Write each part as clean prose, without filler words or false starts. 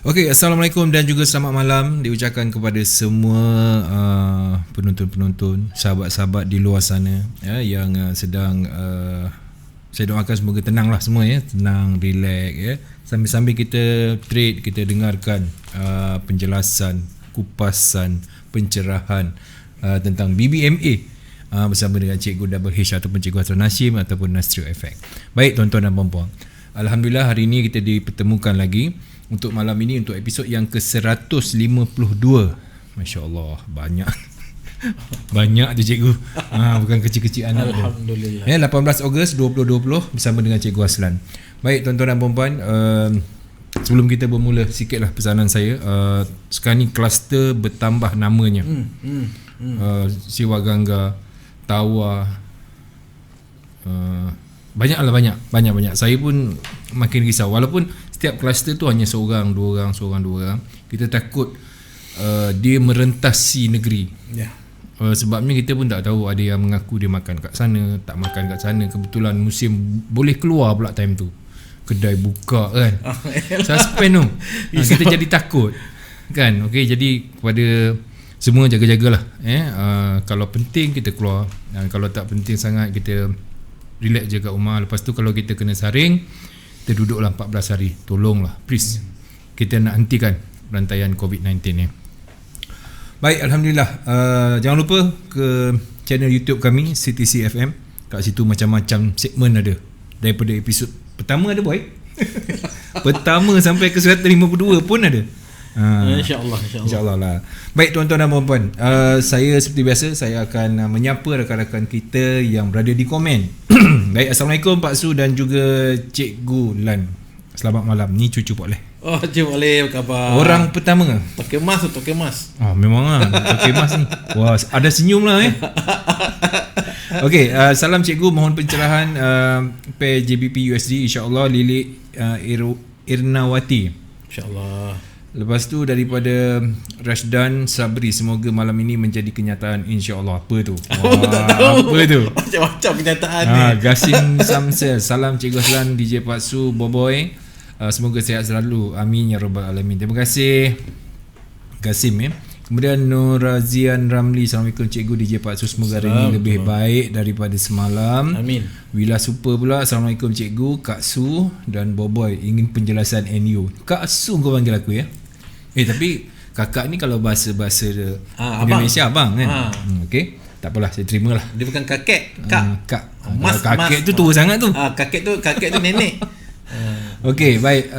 Okey, Assalamualaikum dan juga selamat malam diucapkan kepada semua penonton-penonton, sahabat-sahabat di luar sana ya, yang sedang saya doakan semoga tenanglah semua ya, tenang, relax ya. Sambil-sambil kita trade, kita dengarkan penjelasan, kupasan, pencerahan tentang BBMA bersama dengan Cikgu Double H ataupun Cikgu Hasran Hashim ataupun Nastrio Effect. Baik tuan-tuan dan puan-puan, alhamdulillah hari ini kita dipertemukan lagi untuk malam ini untuk episod yang ke-152. Masya-Allah, banyak. Banyak tu cikgu. Bukan kecil-kecil anak. Alhamdulillah. 18 Ogos 2020 bersama dengan Cikgu Haslan. Baik tuan-tuan dan puan-puan, sebelum kita bermula sikitlah pesanan saya. Sekarang ni kluster bertambah namanya. Siwa Gangga, Tawa, banyak. Saya pun makin risau walaupun setiap kluster tu hanya seorang, dua orang. Kita takut dia merentasi negeri. Sebabnya kita pun tak tahu, ada yang mengaku dia makan kat sana, tak makan kat sana. Kebetulan musim boleh keluar pula time tu. Kedai buka kan. Suspend tu. Kita jadi takut. Kan? Okey, jadi kepada semua jaga-jagalah. Kalau penting kita keluar. Dan kalau tak penting sangat kita relax je kat rumah. Lepas tu kalau kita kena saring, kita duduklah 14 hari. Tolonglah, please. Kita nak hentikan rantaian COVID-19 ni. Baik, alhamdulillah. Jangan lupa ke channel YouTube kami CTC FM. Kat situ macam-macam segmen ada. Daripada episod pertama ada boy. Pertama sampai ke 152 pun ada. InsyaAllah lah. Baik tuan-tuan dan puan-puan, saya seperti biasa saya akan menyapa rakan-rakan kita yang berada di komen. Baik, Assalamualaikum Pak Su dan juga Cikgu Lan. Selamat malam. Ni cucu Pak Leh. Oh, Cik Boleh, apa khabar? Orang pertama. Toke Mas. Memang lah Toke Mas ni. Wah, ada senyum lah Okey, salam cikgu, mohon pencerahan pair JBP USD insya-Allah Lili Irnawati. Insya-Allah. Lepas tu daripada Rashdan Sabri, semoga malam ini menjadi kenyataan insya-Allah. Apa tu? Apa tu? Macam-macam kenyataan ni. Gasim Samsel, salam Cikgu Haslan, DJ Pak Su, Boboy. Semoga sihat selalu. Amin ya rabbal alamin. Terima kasih Gasim ya. Kemudian Nurazian Ramli, Assalamualaikum Cikgu, DJ Pak Su, semoga hari ini lebih baik daripada semalam. Amin. Wila Super pula, Assalamualaikum Cikgu, Kak Su dan Boboy, ingin penjelasan NU. Kak Su kau panggil aku ya. Tapi kakak ni kalau bahasa Indonesia abang kan. Okey, tak apalah, saya terimalah. Dia bukan kakek, Kak. Kakek tu tua sangat tu. Kakek tu nenek. Okey, baik.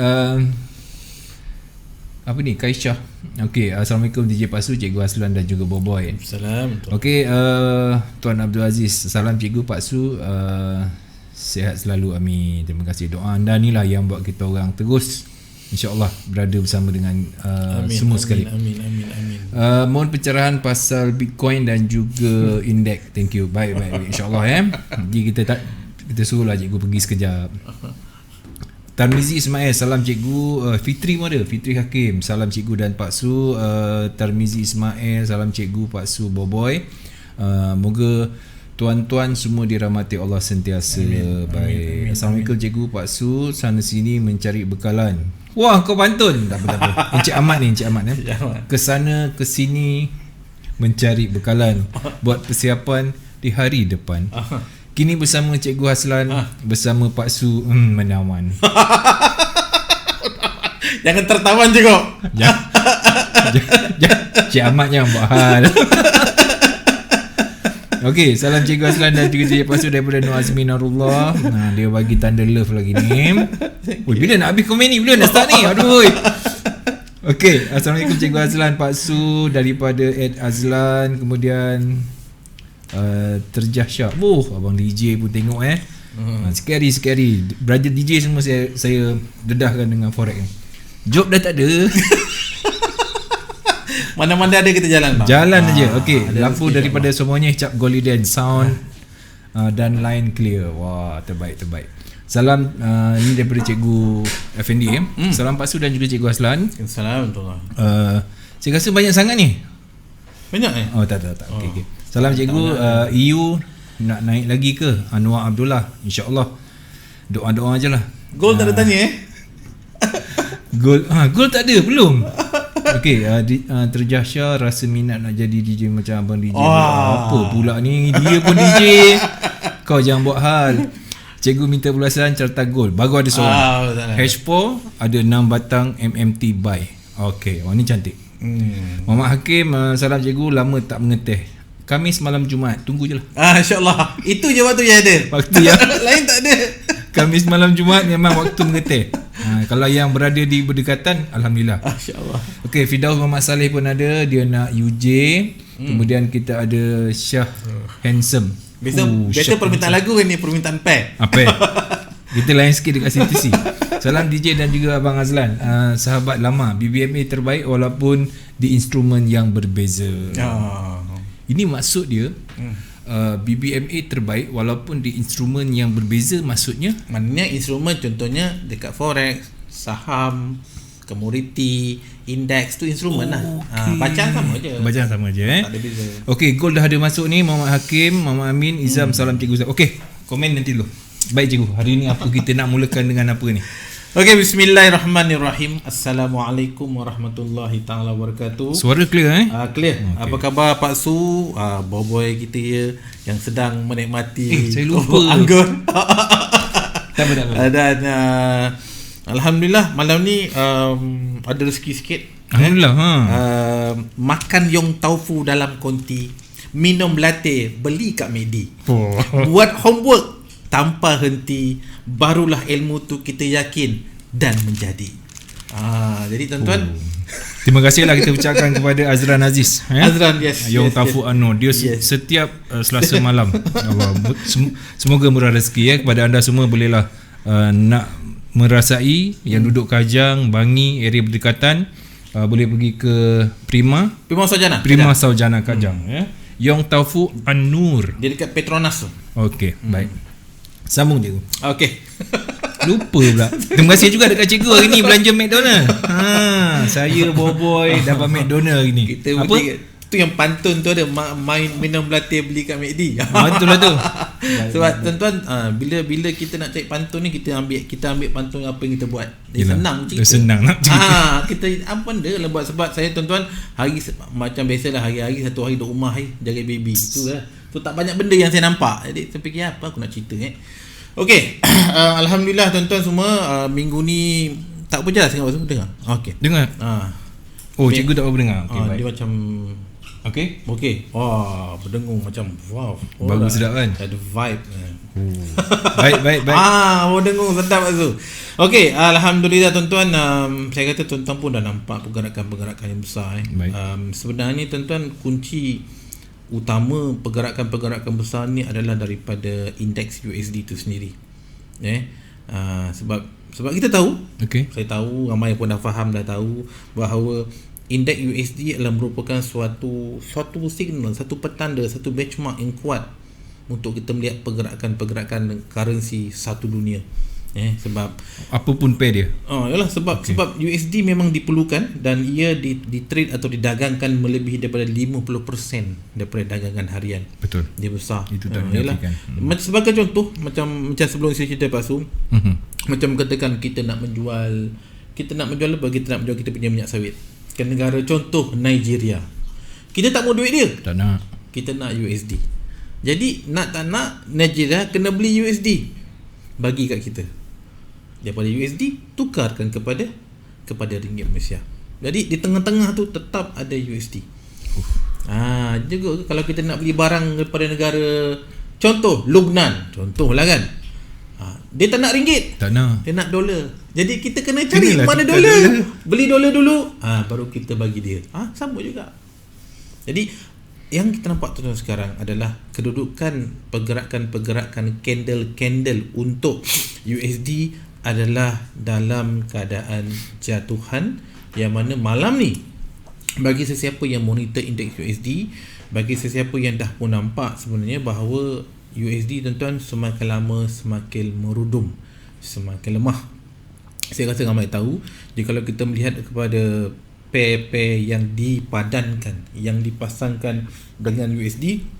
Apa ni? Kaisyah. Okey, Assalamualaikum DJ Pasu, Cikgu Haslan dan juga Boboy. Assalamualaikum. Okey, Tuan Abdul Aziz, salam Cikgu Pak Su, sihat selalu, amin. Terima kasih. Doa anda ni lah yang buat kita orang terus insya-Allah berada bersama dengan semua sekali. Amin. Mohon pencerahan pasal Bitcoin dan juga indeks. Thank you. Baik insya-Allah Jadi kita suruhlah cikgu pergi sekejap. Tarmizi Ismail, salam cikgu. Fitri pun ada, Fitri Hakim, salam cikgu dan Pak Su. Tarmizi Ismail, salam cikgu, Pak Su, Boboy. Moga tuan-tuan semua dirahmati Allah sentiasa. Baik. Assalamualaikum cikgu, Pak Su, sana sini mencari bekalan. Wah, kau pantun. Tak apa. Encik Ahmad kesana kesini mencari bekalan buat persiapan di hari depan. Kini bersama Cikgu Haslan, bersama Pak Su, menawan. Jangan tertawan je kau. Cik Ahmad jangan buat hal. Okey, salam Cikgu Haslan dan juga Cikgu Pak Su daripada Nur Azmi Narullah. Dia bagi tanda love lagi ni. Bila nak habis komen ni? Bila nak start ni? Aduh. Okey, Assalamualaikum Cikgu Haslan, Pak Su daripada Ed Azlan. Kemudian Terjah Syah. Abang DJ pun tengok Scary. Brother DJ semua saya dedahkan dengan forex ni. Job dah tak ada. Mana-mana ada kita jalan bang. Jalan aja. Okey, lampu daripada semuanya cap Golden sound dan line clear. Wah, terbaik. Salam ni daripada Cikgu Effendi Salam Pak Su dan juga Cikgu Haslan. Assalamualaikum. Saya rasa banyak sangat ni. Banyak tak. Okey. Salam cikgu. EU nak naik lagi ke? Anwar Abdullah, insya-Allah. Doa-doa aje lah. Gol tak ada tanya Goal tak ada belum. Okey, Terjah Shah rasa minat nak jadi DJ macam abang DJ. Apa pula ni? Dia pun DJ. Kau jangan buat hal. Cikgu minta pulasan carta gol. Baru ada seorang. H4 ada 6 batang MMT buy. Okey, ni cantik. Muhammad Hakim, salam cikgu, lama tak mengeteh. Khamis malam Jumaat, tunggu je lah. InsyaAllah. Itu je waktu yang ada. Waktu yang lain tak ada. Khamis malam Jumaat memang waktu mengeteh. Kalau yang berada di berdekatan, alhamdulillah. InsyaAllah. Okey, Firdaus Muhammad Saleh pun ada, dia nak UJ. Kemudian kita ada Syah Handsome. Biasa permintaan lagu ni, permintaan pair. Pair. Kita lain sikit dekat CTC. Salam DJ dan juga Abang Azlan. Sahabat lama, BBMA terbaik walaupun di instrumen yang berbeza. Ini maksud dia BBMA terbaik walaupun di instrumen yang berbeza, maksudnya maknanya instrumen contohnya dekat forex, saham, commodity, index tu instrumen lah. Bacaan sama je. Tak ada beza. Okey, gol dah ada masuk ni. Muhammad Hakim, Muhammad Amin, Izam, salam cikgu. Okey, komen nanti dulu. Baik cikgu, hari ni apa kita nak mulakan dengan apa ni? Okey, bismillahirrahmanirrahim. Assalamualaikum warahmatullahi taala wabarakatuh. Suara clear Clear. Okay. Apa khabar Pak Su? Boy kita ya yang sedang menikmati saya lupa anggur. Tak apa. Dan alhamdulillah malam ni ada rezeki sikit. Alhamdulillah. Makan yong taufu dalam konti, minum latte, beli kat McD. Buat homework tanpa henti, barulah ilmu tu kita yakin dan menjadi. Jadi tuan-tuan, terima kasihlah kita ucapkan kepada Azran Aziz. Azran, yes. Yong Tafu Anwar. Dia setiap Selasa malam. Semoga murah rezeki Kepada anda semua bolehlah nak merasai yang duduk Kajang, Bangi, area berdekatan, boleh pergi ke Prima Saujana Kajang. Yong Tafu Anwar. Dia dekat Petronas tu. Okey, baik. Sambung cikgu. Okey. Lupa pula. Terima kasih juga dekat cikgu hari ni belanja McDonald. Saya boy dapat McDonald hari ni. Kita apa? Tu yang pantun tu ada main minum latte beli kat McD. Betul lah tu. Sebab tuan-tuan bila kita nak cari pantun ni kita ambil pantun apa yang kita buat. Dia senang cerita. Dia senang nak cerita. Kita apa benda lah buat. Sebab saya tuan-tuan macam biasalah hari-hari satu hari duduk rumah jaga baby. Itu lah. So tak banyak benda yang saya nampak. Jadi saya fikir apa aku nak cerita Okey. Alhamdulillah tuan-tuan semua, minggu ni tak apa je lah saya dengar. Okey. Dengar. Cikgu tak apa dengar. Okey, baik. Dia macam okey. Berdengung macam wow. Bagus sedap kan? Ada vibe. Baik. Berdengung sedap tu. Okey, alhamdulillah tuan-tuan, saya kata tuan-tuan pun dah nampak pergerakan-pergerakan yang besar sebenarnya tuan-tuan, kunci utama pergerakan-pergerakan besar ni adalah daripada indeks USD itu sendiri. Sebab kita tahu, saya tahu, ramai pun dah faham, dah tahu bahawa indeks USD adalah merupakan suatu signal, satu petanda, satu benchmark yang kuat untuk kita melihat pergerakan-pergerakan currency satu dunia. Sebab apapun pair dia. Yalah sebab USD memang diperlukan dan ia di trade atau didagangkan melebihi daripada 50% daripada dagangan harian. Betul. Dia besar. Itu tak dinafikan. Sebagai contoh macam sebelum saya cerita Pak Su, macam katakan kita nak menjual apa? Kita nak menjual kita punya minyak sawit ke negara contoh Nigeria. Kita tak mau duit dia. Tak nak. Kita nak USD. Jadi nak tak nak Nigeria kena beli USD bagi kat kita. Daripada USD tukarkan kepada ringgit Malaysia. Jadi di tengah-tengah tu tetap ada USD. Juga kalau kita nak beli barang daripada negara contoh Lubnan, contohlah kan. Dia tak nak ringgit. Tak nak. Dia nak dolar. Jadi kita kena cari mana dolar. Beli dolar dulu, baru kita bagi dia. Sama juga. Jadi yang kita nampak tuan sekarang adalah kedudukan pergerakan candle untuk USD adalah dalam keadaan jatuhan, yang mana malam ni bagi sesiapa yang monitor indeks USD, bagi sesiapa yang dah pun nampak sebenarnya bahawa USD tuan-tuan semakin lama semakin merudum, semakin lemah. Saya rasa ramai tahu, jika kalau kita melihat kepada pair-pair yang dipadankan, yang dipasangkan dengan USD,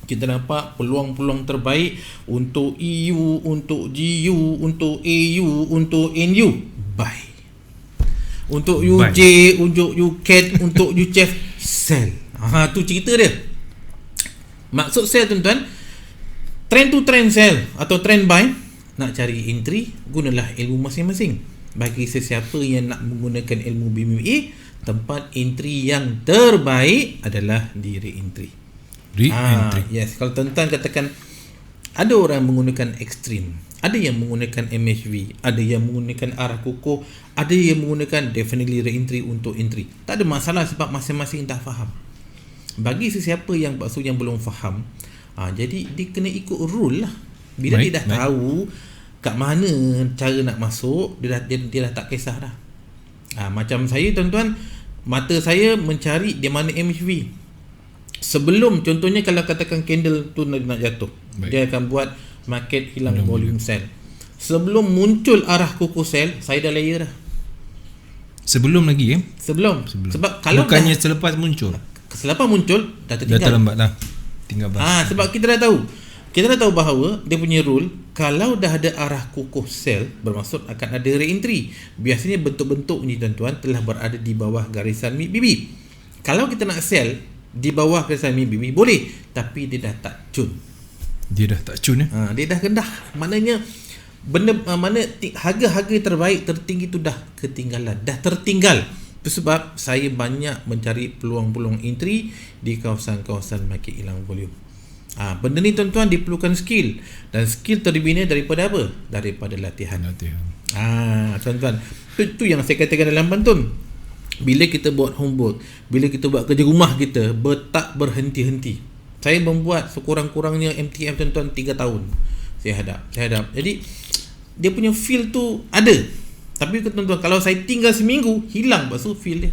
kita nampak peluang-peluang terbaik untuk EU, untuk GU, untuk AU, untuk NU buy. untuk UJ, untuk UCAT, untuk UCHEF, sell. Tu cerita dia. Maksud sell tuan-tuan, trend to trend sell atau trend buy. Nak cari entry, gunalah ilmu masing-masing. Bagi sesiapa yang nak menggunakan ilmu BMA, tempat entry yang terbaik adalah di re-entry. Yes, kalau tuan-tuan katakan ada orang menggunakan ekstrim, ada yang menggunakan MHV, ada yang menggunakan arah kukuh, ada yang menggunakan definitely re-entry untuk entry. Tak ada masalah sebab masing-masing dah faham. Bagi sesiapa yang belum faham, jadi dia kena ikut rule lah. Bila dia dah tahu kat mana cara nak masuk, dia dah tak kisah dah. Macam saya tuan-tuan, mata saya mencari di mana MHV. Sebelum, contohnya kalau katakan candle tu nak jatuh, dia akan buat market hilang volume sell. Sebelum muncul arah kukuh sell, saya dah layer dah. Sebelum lagi Sebelum. Sebab kalau bukannya selepas muncul. Selepas muncul dah tertinggal. Dah terlambat dah. Tinggal bas. Sebab kita dah tahu. Kita dah tahu bahawa dia punya rule, kalau dah ada arah kukuh sell, bermaksud akan ada re-entry. Biasanya bentuk-bentuk ni tuan-tuan telah berada di bawah garisan MACD. Kalau kita nak sell di bawah garisan MACD boleh, tapi dia dah tak cun. Dia dah tak cun Dia dah rendah. Maknanya harga-harga terbaik tertinggi tu dah ketinggalan, dah tertinggal. Itu sebab saya banyak mencari peluang-peluang entry di kawasan-kawasan market hilang volume. Benda ni tuan-tuan diperlukan skill, dan skill terbina daripada apa? Daripada latihan. Tuan-tuan, itu yang saya katakan dalam pantun. Bila kita buat homework, bila kita buat kerja rumah kita, tak berhenti-henti. Saya membuat sekurang-kurangnya MTM tuan-tuan 3 tahun. Saya hadap. Jadi dia punya feel tu ada. Tapi tuan-tuan, kalau saya tinggal seminggu, hilang pasal feel dia.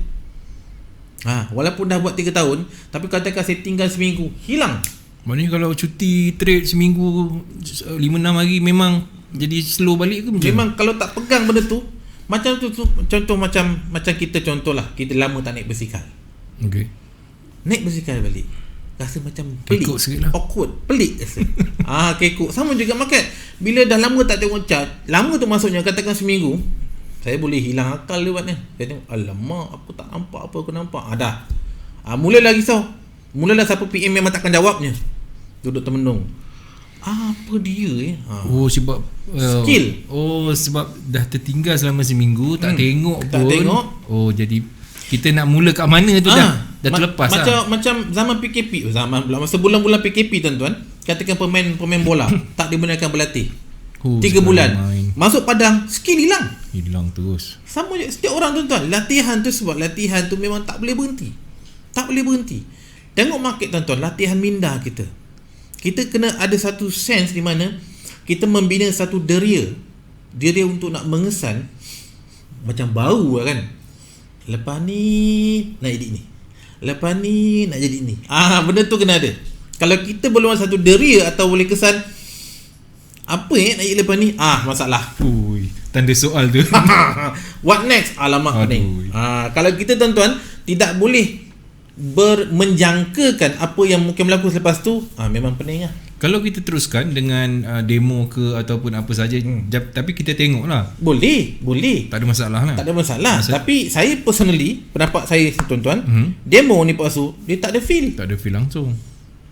Walaupun dah buat 3 tahun, tapi katakan saya tinggal seminggu, hilang. Maknanya kalau cuti trade seminggu 5-6 hari memang jadi slow balik ke macam? Memang kalau tak pegang benda tu, macam tu contoh macam kita contohlah, kita lama tak naik basikal. Okey. Naik basikal balik, rasa macam pelik, awkward, pelik rasa. Kekok. Sama juga market. Bila dah lama tak tengok chart, lama tu maksudnya katakan seminggu, saya boleh hilang akal lewatnya. Saya tengok, alamak, aku tak nampak apa aku nampak. Dah. Mulalah risau. Mulalah siapa PM memang takkan jawabnya. Duduk termenung. Apa dia sebab skill. Sebab dah tertinggal selama seminggu, tak tengok pun. Tak tengok. Jadi kita nak mula kat mana tu dah terlepas macam zaman PKP, masa bulan-bulan PKP tuan-tuan, katakan pemain bola tak dibenarkan berlatih 3 bulan masuk padang, skill hilang terus. Sama je setiap orang tuan-tuan. Latihan tu, sebab latihan tu memang tak boleh berhenti. Tengok market tuan-tuan, latihan minda kita kena ada satu sense di mana kita membina satu deria untuk nak mengesan. Macam bau kan, lepas ni nak jadi ni, lepas ni nak jadi ni. Benda tu kena ada. Kalau kita belum ada satu deria atau boleh kesan apa nak jadi lepas ni, masalah. Tanda soal tu. What next? Alamak pening. Kalau kita tuan-tuan tidak boleh menjangkakan apa yang mungkin berlaku selepas tu, memang pening lah. Kalau kita teruskan dengan demo ke ataupun apa saja, tapi kita tengok lah. Boleh. Tak ada masalah. Tapi saya personally, pendapat saya tuan-tuan, demo ni palsu, dia tak ada feel. Tak ada feel langsung.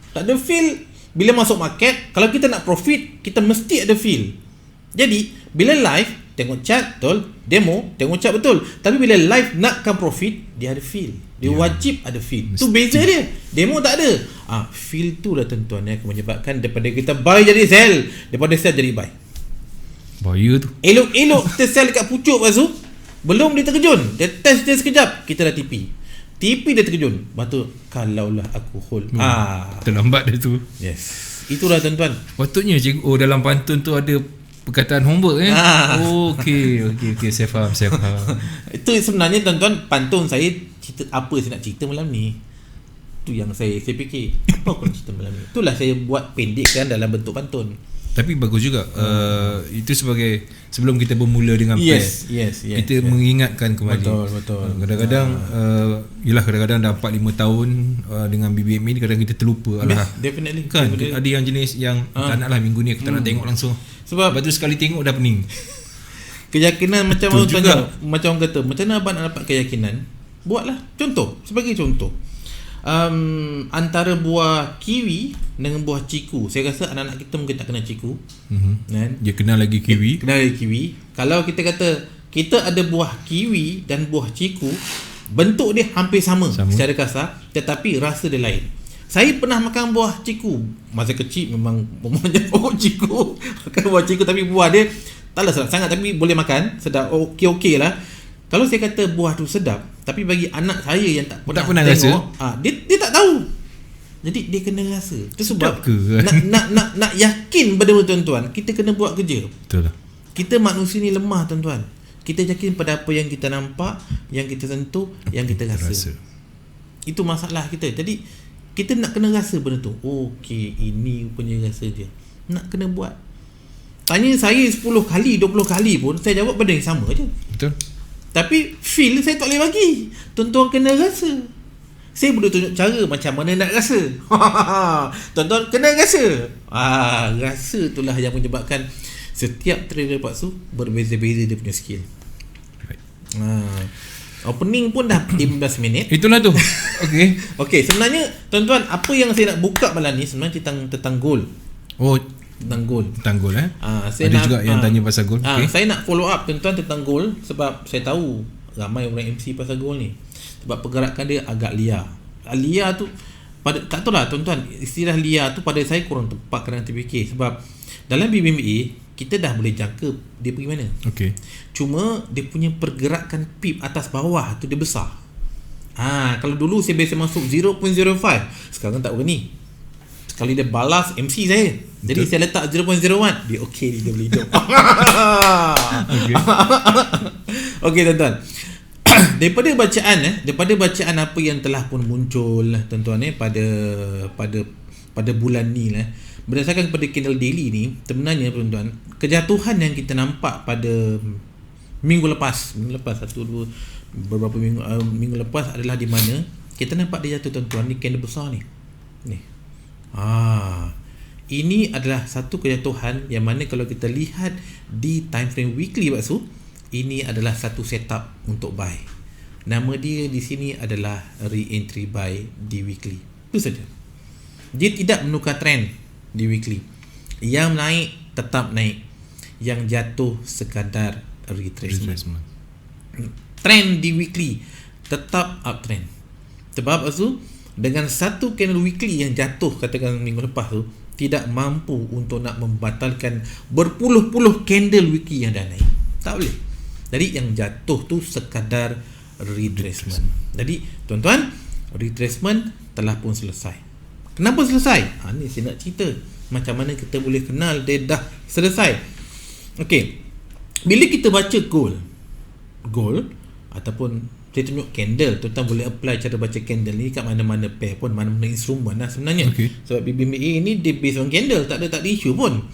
Tak ada feel. Bila masuk market, kalau kita nak profit, kita mesti ada feel. Jadi bila live tengok chart betul, demo tengok chart betul. Tapi bila live nakkan profit, dia ada feel. Dia wajib ada feel. Tu beza dia. Demo tak ada. Feel tu lah tuan-tuan yang akan menyebabkan daripada kita buy jadi sell, daripada sell jadi buy. Bahaya tu. Elok-elok kita sell dekat pucuk lepas tu, belum dia terkejun, dia test dia sekejap, kita dah TP dia terkejun. Lepas tu, kalaulah aku hold, terlambat dia tu. Yes. Itulah tuan-tuan. Patutnya cikgu dalam pantun tu ada perkataan homework Okey, saya faham. Itu sebenarnya tuan-tuan, pantun saya cerita apa saya nak cerita malam ni. Tu yang saya fikir, apa aku nak cerita malam ni. Itulah saya buat pendekkan dalam bentuk pantun. Tapi bagus juga. Itu sebagai sebelum kita bermula dengan yes, kita mengingatkan kembali. Betul. Kadang-kadang kadang-kadang dah 4-5 tahun dengan BBM ni, kadang kita terlupa. Definitely. Kan ada yang jenis yang tak naklah minggu ni aku tak nak tengok langsung. Sebab lepas tu sekali tengok dah pening. Keyakinan macam orang tanya, macam orang kata, macam mana abang nak dapat keyakinan? Buatlah. Contoh, sebagai contoh, antara buah kiwi dengan buah ciku, saya rasa anak-anak kita mungkin tak kenal ciku. Kan? Dia kenal lagi kiwi. Kenal lagi kiwi. Kalau kita kata kita ada buah kiwi dan buah ciku, bentuk dia hampir sama secara kasar, tetapi rasa dia lain. Saya pernah makan buah ciku masa kecil, memang memangnya pokok ciku. Makan buah ciku tapi buah dia taklah sedap sangat, tapi boleh makan, sedap, okey lah. Kalau saya kata buah tu sedap, tapi bagi anak saya yang tak pernah tengok, dia tak tahu. Jadi dia kena rasa. Itu sebab nak yakin pada tuan-tuan, kita kena buat kerja. Betul lah. Kita manusia ni lemah tuan-tuan. Kita yakin pada apa yang kita nampak, yang kita sentuh, yang kita rasa. Itu masalah kita. Jadi kita nak kena rasa benda tu. Okey, ini punya rasa dia. Nak kena buat. Tanya saya 10 kali, 20 kali pun saya jawab benda yang sama je. Betul. Tapi feel saya tak boleh bagi. Tuan-tuan kena rasa. Saya boleh tunjuk cara macam mana nak rasa. Tuan-tuan kena rasa. Rasa itulah yang menyebabkan setiap trader paksu berbeza-beza dia punya skill. Opening pun dah 15 minit. Itulah tu. Okey. Okey, sebenarnya tuan-tuan, apa yang saya nak buka malam ni sebenarnya tentang goal. Tentang goal. Tentang goal saya ada nak, juga yang tanya pasal goal. Okay. Saya nak follow up tuan-tuan tentang goal sebab saya tahu ramai orang MC pasal goal ni. Sebab pergerakan dia agak liar. Liar tu tak tahu lah tuan-tuan, istilah liar tu pada saya kurang tepat kerana terfikir. Sebab dalam BBMA kita dah boleh jangka dia pergi mana. Okey. Cuma dia punya pergerakan pip atas bawah tu dia besar. Kalau dulu saya biasa masuk 0.05, sekarang tak berani. Sekali dia balas MC saya. Jadi saya letak 0.01, dia okey, dia boleh hidup. Okey tuan-tuan. Daripada bacaan apa yang telah pun muncul tuan-tuan pada bulan ni lah, berdasarkan kepada candle daily ni, sebenarnya tuan-tuan, kejatuhan yang kita nampak pada minggu lepas beberapa minggu lepas adalah di mana kita nampak dia jatuh tuan-tuan, ni candle besar ni. Ini adalah satu kejatuhan yang mana kalau kita lihat di time frame weekly bakso, ini adalah satu setup untuk buy. Nama dia di sini adalah re-entry buy di weekly. Itu saja. Dia tidak menukar trend di weekly. Yang naik tetap naik, yang jatuh sekadar retracement. Trend di weekly tetap uptrend. Sebab tu dengan satu candle weekly yang jatuh katakan minggu lepas tu tidak mampu untuk nak membatalkan berpuluh-puluh candle weekly yang dah naik. Tak boleh. Jadi yang jatuh tu sekadar retracement. Jadi tuan-tuan, retracement telah pun selesai. Kenapa selesai? Ni saya nak cerita macam mana kita boleh kenal dia dah selesai. Okey. Bila kita baca goal ataupun saya tunjuk candle, tuan-tuan boleh apply cara baca candle ni kat mana-mana pair pun, mana-mana instrumen lah sebenarnya. Sebab BBMA ni dia based on candle, tak ada isu pun.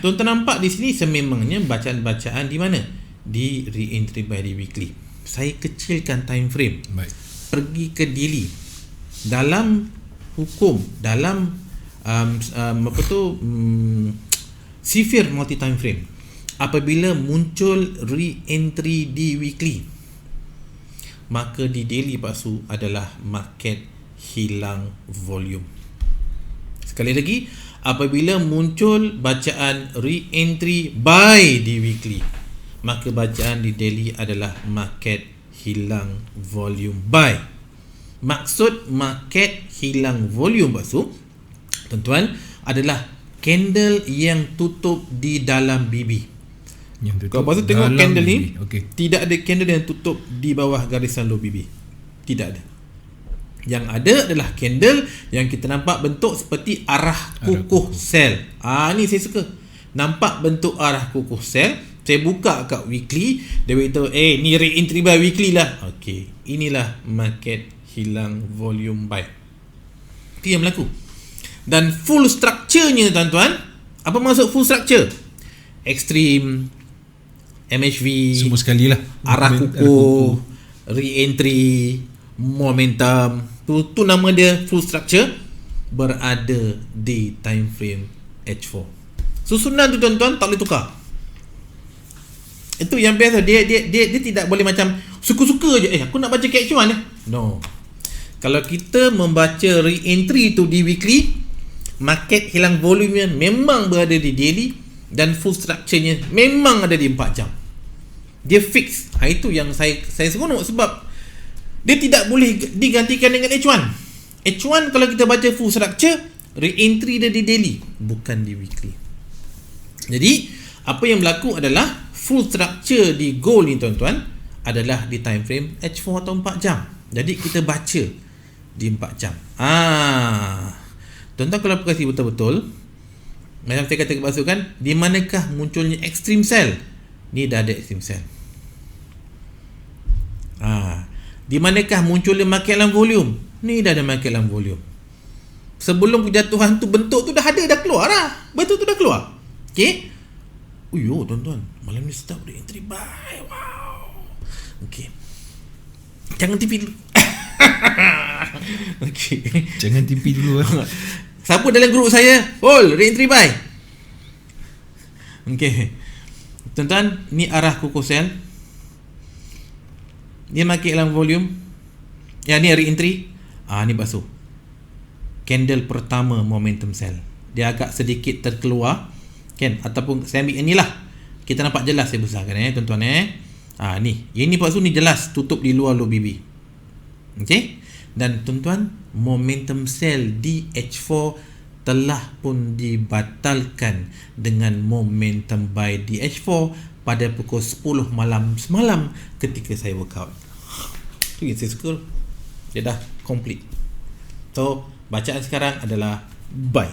Tuan-tuan nampak di sini sememangnya bacaan-bacaan di mana? Di re-entry buy di weekly. Saya kecilkan time frame. Baik. Pergi ke daily. Dalam hukum, dalam sifir multi time frame, apabila muncul re-entry di weekly, maka di daily paksu adalah market hilang volume. Sekali lagi, apabila muncul bacaan re-entry buy di weekly, maka bacaan di daily adalah market hilang volume buy. Maksud market hilang volume paksu, tuan-tuan, adalah candle yang tutup di dalam BB. Kalau pasal tengok candle ni, tidak ada candle yang tutup di bawah garisan low BB. Tidak ada. Yang ada adalah candle yang kita nampak bentuk seperti arah kukuh sell. Ni saya suka. Nampak bentuk arah kukuh sell. Saya buka kat weekly, dia beritahu ni re-entry buy weekly lah. Okey, inilah market hilang volume buy. Itu yang berlaku. Dan full structure-nya tuan-tuan, apa maksud full structure? Extreme, MHV, semua sekali lah, arah kukuh, re-entry, momentum, tu nama dia full structure, berada di time frame H4. Susunan tu tuan-tuan tak boleh tukar. Itu yang best. Dia tidak boleh macam suka-suka je. Aku nak baca catch one. No. Kalau kita membaca re-entry tu di weekly, market hilang volume memang berada di daily, dan full structure-nya memang ada di 4 jam. Dia fix. Itu yang saya seronok, sebab dia tidak boleh digantikan dengan H1. H1 kalau kita baca full structure, re-entry dia di daily, bukan di weekly. Jadi apa yang berlaku adalah full structure di gold ni tuan-tuan adalah di time frame H4 atau 4 jam. Jadi kita baca di 4 jam. Tuan-tuan kalau perhati betul-betul, macam saya kata kebasuh kan, di manakah munculnya extreme sell? Ni dah ada extreme sell. Di manakah munculnya market dalam volume? Ni dah ada market dalam volume. Sebelum kejatuhan tu, bentuk tu dah ada, dah keluar dah. Bentuk tu dah keluar. Okay. Tuan-tuan, malam ni start boleh entry buy. Wow. Okay. Jangan tipi dulu. Okay. Jangan tipi dulu. Siapa dalam grup saya? Re-entry buy. Okay. Tuan-tuan, ni arah Coco Sell. Dia market dalam volume. Ni re-entry. Ni basuh. Candle pertama momentum sell. Dia agak sedikit terkeluar, kan? Ataupun saya ambil inilah. Kita nampak jelas saya besarkan tuan-tuan ni. Ini basuh ni jelas tutup di luar low BB. Okey? Dan tuan-tuan, momentum sell di H4 telah pun dibatalkan dengan momentum buy di H4 pada pukul 10 malam semalam ketika saya workout. Tu yang saya suka. Dia dah complete. So, bacaan sekarang adalah buy.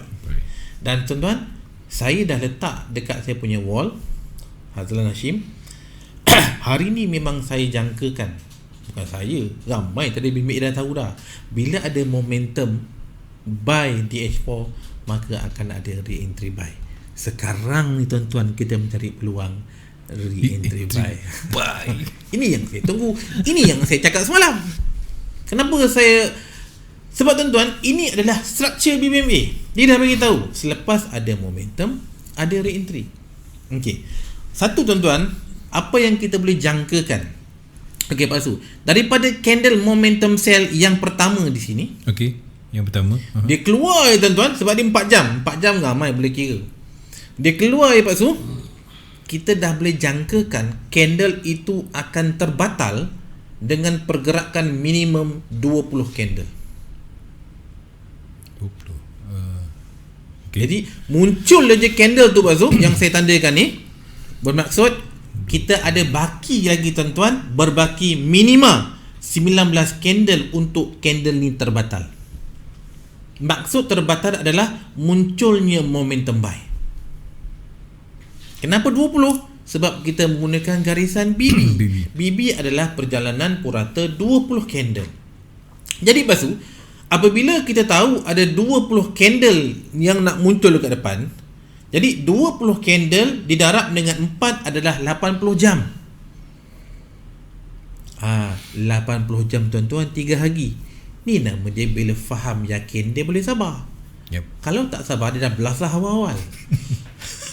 Dan tuan-tuan, saya dah letak dekat saya punya wall, Hazlan Hashim. Hari ni memang saya jangkakan, bukan saya, ramai tadi bimbit dah tahu dah, bila ada momentum buy di H4 maka akan ada re-entry buy. Sekarang ni tuan-tuan, kita mencari peluang re-entry buy. Ini yang saya tunggu. Ini yang saya cakap semalam. Kenapa saya? Sebab tuan-tuan, ini adalah structure BBMA. Dia dah bagi tahu selepas ada momentum ada re-entry. Okey. Satu tuan-tuan, apa yang kita boleh jangkakan? Okey Pak Su, daripada candle momentum sell yang pertama di sini. Okey, yang pertama. Dia keluar tuan-tuan, sebab dia 4 jam. 4 jam ramai boleh kira. Dia keluar Pak Su. Kita dah boleh jangkakan candle itu akan terbatal dengan pergerakan minimum 20 candle. 20. Okay. Jadi muncul je candle tu Pak Su yang saya tandakan ni, bermaksud kita ada baki lagi tuan-tuan, berbaki minima 19 candle untuk candle ni terbatal. Maksud terbatal adalah munculnya momentum buy. Kenapa 20? Sebab kita menggunakan garisan BB. BB adalah perjalanan purata 20 candle. Jadi Pak Su, apabila kita tahu ada 20 candle yang nak muncul dekat depan, jadi 20 candle didarab dengan 4 adalah 80 jam. 80 jam tuan-tuan, 3 hari. Ni nama dia bila faham, yakin, dia boleh sabar. Kalau tak sabar, dia dah belasah awal-awal.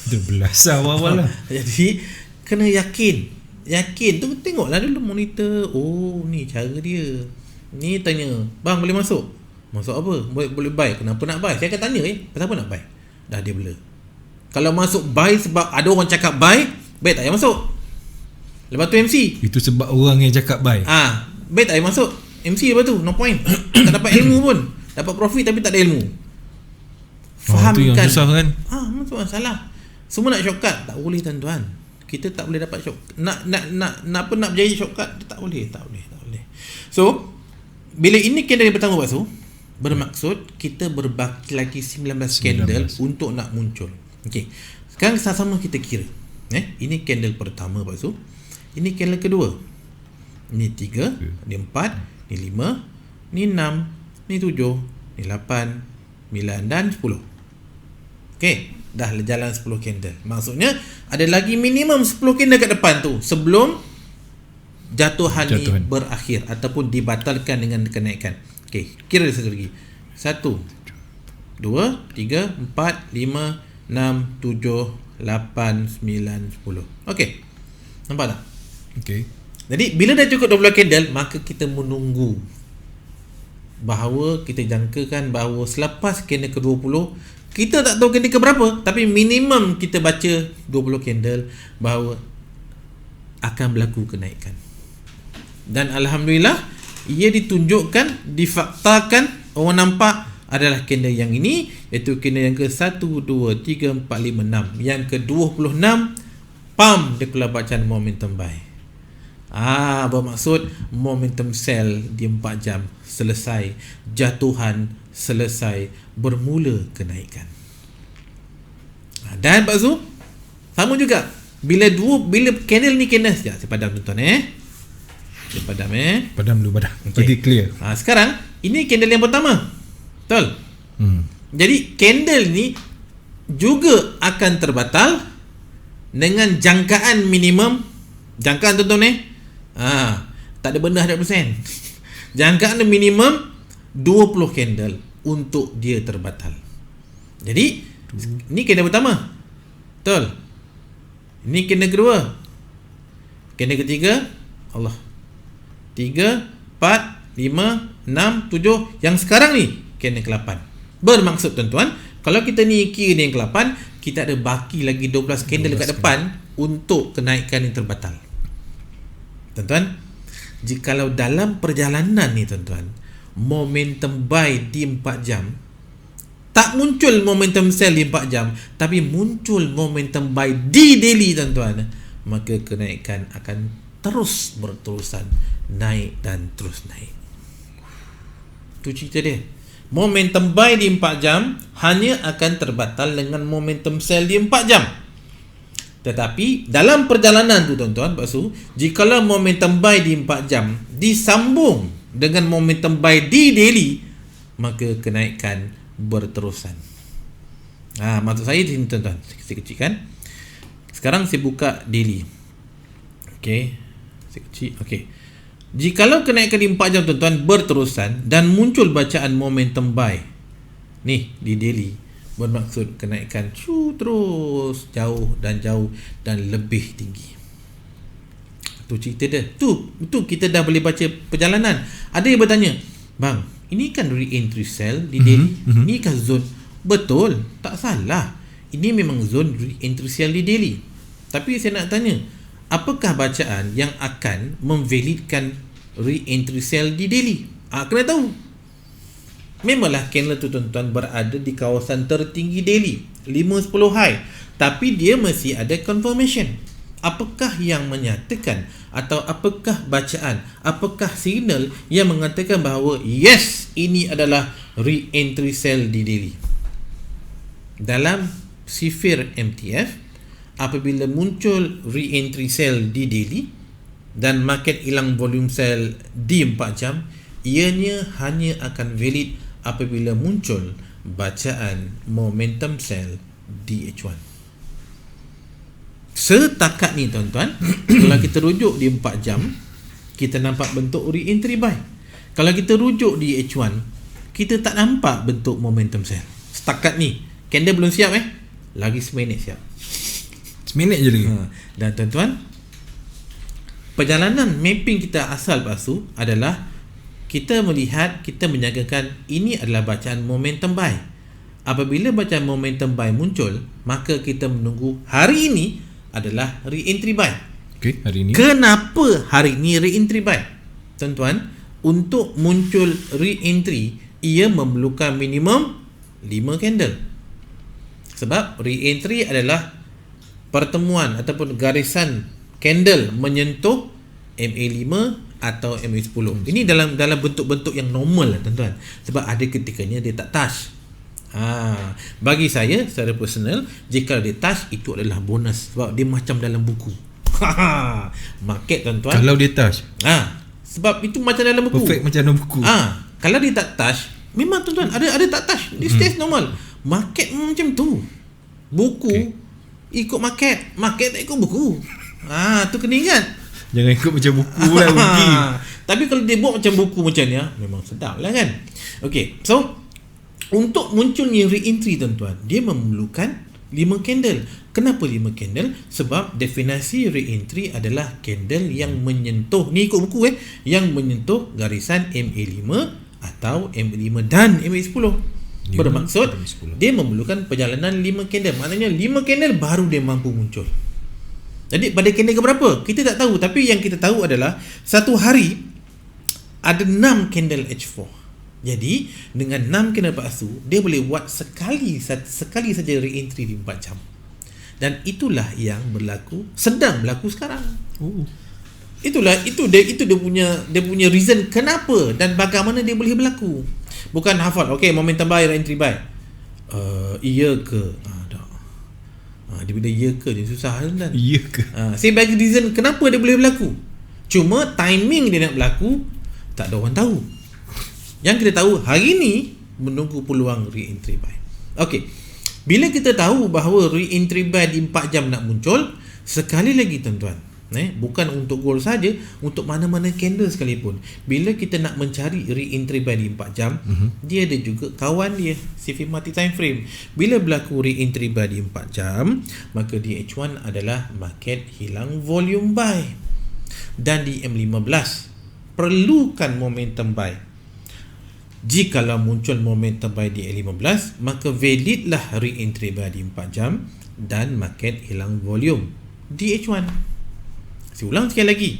Dia belasah awal-awal lah. Jadi kena yakin. Yakin tu tengoklah dulu monitor. Oh, ni cara dia. Ni tanya, bang boleh masuk? Masuk apa? Boleh buy. Kenapa nak buy? Saya akan tanya pasal apa nak buy? Dah dia blur. Kalau masuk buy sebab ada orang cakap buy, baik tak payah masuk. Lepas tu MC. Itu sebab orang yang cakap buy. Baik tak payah masuk. MC lepas tu, no point. Tak dapat ilmu pun. Dapat profit tapi tak ada ilmu. Fahamkan. Itu yang susah kan? Itu masalah. Semua nak shortcut, tak boleh tuan-tuan. Kita tak boleh dapat shortcut. Nak berjaya shortcut, tak boleh. So, bila ini candle yang pertama Pak Su, bermaksud kita berbaki lagi 19 candle untuk nak muncul. Okey. Sekarang sama-sama kita kira. Ini candle pertama Pak Su. Ini candle kedua. Ini 3, ini 4, ini 5, ini 6, ini 7, ini 8, 9 dan 10. Okey, dah jalan 10 candle. Maksudnya ada lagi minimum 10 candle kat depan tu sebelum jatuhan ni berakhir ataupun dibatalkan dengan kenaikan. Okey, kira satu lagi. 1 2 3 4 5 6, 7, 8, 9, 10. Okey. Nampak tak? Okay. Jadi bila dah cukup 12 candle, maka kita menunggu bahawa kita jangkakan bahawa selepas candle ke-20, kita tak tahu candle ke berapa, tapi minimum kita baca 20 candle bahawa akan berlaku kenaikan. Dan alhamdulillah, ia ditunjukkan, difaktakan, orang nampak adalah candle yang ini, iaitu candle yang ke-1, 2, 3, 4, 5, 6. Yang ke-26, pam, dia keluar bacaan momentum buy. Bermaksud momentum sell di 4 jam selesai, jatuhan selesai, bermula kenaikan. Dan Pak Zu, sama juga bila candle ni candle sekejap, saya padam tuan-tuan saya padam Padam dulu, padam. Okay. Bagi clear. Sekarang ini candle yang pertama. Betul? Jadi candle ni juga akan terbatal dengan jangkaan minimum. Jangkaan tuan-tuan tak ada benda 100%. Jangkaan minimum 20 candle untuk dia terbatal. Jadi ni candle pertama. Betul? Ini candle kedua. Candle ketiga, Allah. 3, 4, 5, 6, 7. Yang sekarang ni candle ke-8. Bermaksud tuan-tuan, kalau kita ni kira yang ke-8, kita ada baki lagi 12 candle dekat depan untuk kenaikan yang terbatal. Tuan-tuan, jikalau dalam perjalanan ni tuan-tuan, momentum buy di 4 jam, tak muncul momentum sell di 4 jam, tapi muncul momentum buy di daily tuan-tuan, maka kenaikan akan terus berterusan, naik dan terus naik. Itu cerita dia. Momentum buy di 4 jam hanya akan terbatal dengan momentum sell di 4 jam. Tetapi dalam perjalanan tu tuan-tuan, Pak Su, jikalau momentum buy di 4 jam disambung dengan momentum buy di daily, maka kenaikan berterusan. Maksud saya di sini tuan-tuan, saya kecilkan. Sekarang saya buka daily. Okey, saya kecil. Okey. Jikalau kenaikan di 4 jam tuan-tuan berterusan dan muncul bacaan momentum buy ni di daily, bermaksud kenaikan terus jauh dan lebih tinggi. Tu cerita dia. Tu kita dah boleh baca perjalanan. Ada yang bertanya, bang, ini kan re-entry sell di daily, ini kan zone. Betul, tak salah, ini memang zone re-entry sell di daily. Tapi saya nak tanya, apakah bacaan yang akan memvalidkan re-entry sell di daily? Kena tahu. Memanglah candle tu tuan-tuan berada di kawasan tertinggi daily 5-10 high, tapi dia masih ada confirmation. Apakah yang menyatakan, atau apakah bacaan, apakah signal yang mengatakan bahawa yes, ini adalah re-entry sell di daily? Dalam sifir MTF, apabila muncul re-entry sell di daily dan market hilang volume sell di 4 jam, ianya hanya akan valid apabila muncul bacaan momentum sell di H1. Setakat ni tuan-tuan, kalau kita rujuk di 4 jam, kita nampak bentuk re-entry buy. Kalau kita rujuk di H1, kita tak nampak bentuk momentum sell. Setakat ni, candle belum siap lagi seminit siap. Seminit je lagi. Dan tuan-tuan, perjalanan mapping kita asal pasu adalah kita melihat, kita menyangkakan ini adalah bacaan momentum buy. Apabila bacaan momentum buy muncul, maka kita menunggu hari ini adalah re-entry buy. Okey, hari ini. Kenapa hari ini re-entry buy? Tuan-tuan, untuk muncul re-entry, ia memerlukan minimum 5 candle. Sebab re-entry adalah pertemuan ataupun garisan candle menyentuh MA5 atau MA10. Ini dalam bentuk-bentuk yang normal lah tuan-tuan. Sebab ada ketikanya dia tak touch. Bagi saya secara personal, jika dia touch, itu adalah bonus. Sebab dia macam dalam buku. Market tuan-tuan, Kalau dia touch, sebab itu macam dalam buku. perfect macam dalam buku. Kalau dia tak touch, memang tuan-tuan ada tak touch, dia stays normal. Market macam tu. Buku ikut market, market tak ikut buku. Tu kena ingat. Jangan ikut macam buku lah rugi. Tapi kalau dia buat macam buku macam ni, memang sedap lah kan. Okay, so untuk munculnya re-entry tuan-tuan, dia memerlukan 5 candle. Kenapa 5 candle? Sebab definisi re-entry adalah candle yang menyentuh, ni ikut buku yang menyentuh garisan MA5 atau MA5 dan MA10. Bermaksud dia memerlukan perjalanan 5 candle. Maknanya 5 candle baru dia mampu muncul. Jadi pada candle keberapa kita tak tahu, tapi yang kita tahu adalah satu hari ada 6 candle H4. Jadi dengan 6 candle palsu dia boleh buat sekali saja re-entry di 4 jam. Dan itulah yang sedang berlaku sekarang. Itu dia punya reason kenapa dan bagaimana dia boleh berlaku. Bukan hafal, okay, momentum buy, re-entry buy. Iya ke? Tak. Dia bila iya ke dia susah kan? Iya ke? Saya bagi reason kenapa dia boleh berlaku. Cuma timing dia nak berlaku tak ada orang tahu. Yang kita tahu hari ni menunggu peluang re-entry buy. Okey. Bila kita tahu bahawa re-entry buy di 4 jam nak muncul, sekali lagi tuan-tuan, bukan untuk gold saja, untuk mana-mana candle sekalipun. Bila kita nak mencari re-entry buy di 4 jam, dia ada juga kawan dia, CFD multi time frame. Bila berlaku re-entry buy di 4 jam, maka di H1 adalah market hilang volume buy. Dan di M15 perlukan momentum buy. Jikalau muncul momentum buy di M15, maka validlah re-entry buy di 4 jam dan market hilang volume di H1. Saya ulang sekali lagi.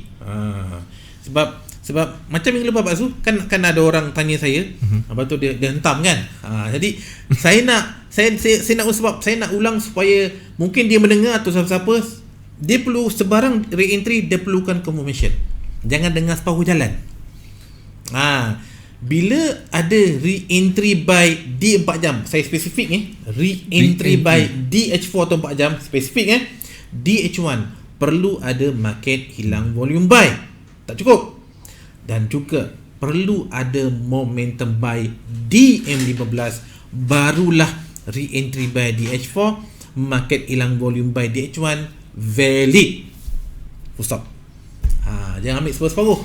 Sebab macam minggu lepas Pak Su kan ada orang tanya saya, lepas tu dia hentam kan. Jadi saya nak sebab saya nak ulang supaya mungkin dia mendengar atau siapa-siapa, dia perlu sebarang re-entry dia perlukan confirmation. Jangan dengar separuh jalan. Bila ada re-entry buy di 4 jam, saya spesifik re-entry buy di H4 atau 4 jam spesifik di H1 perlu ada market hilang volume buy. Tak cukup. Dan juga perlu ada momentum buy di M15, barulah re-entry buy di H4, market hilang volume buy di H1 valid. Full stop. Jangan ambil separuh-separuh.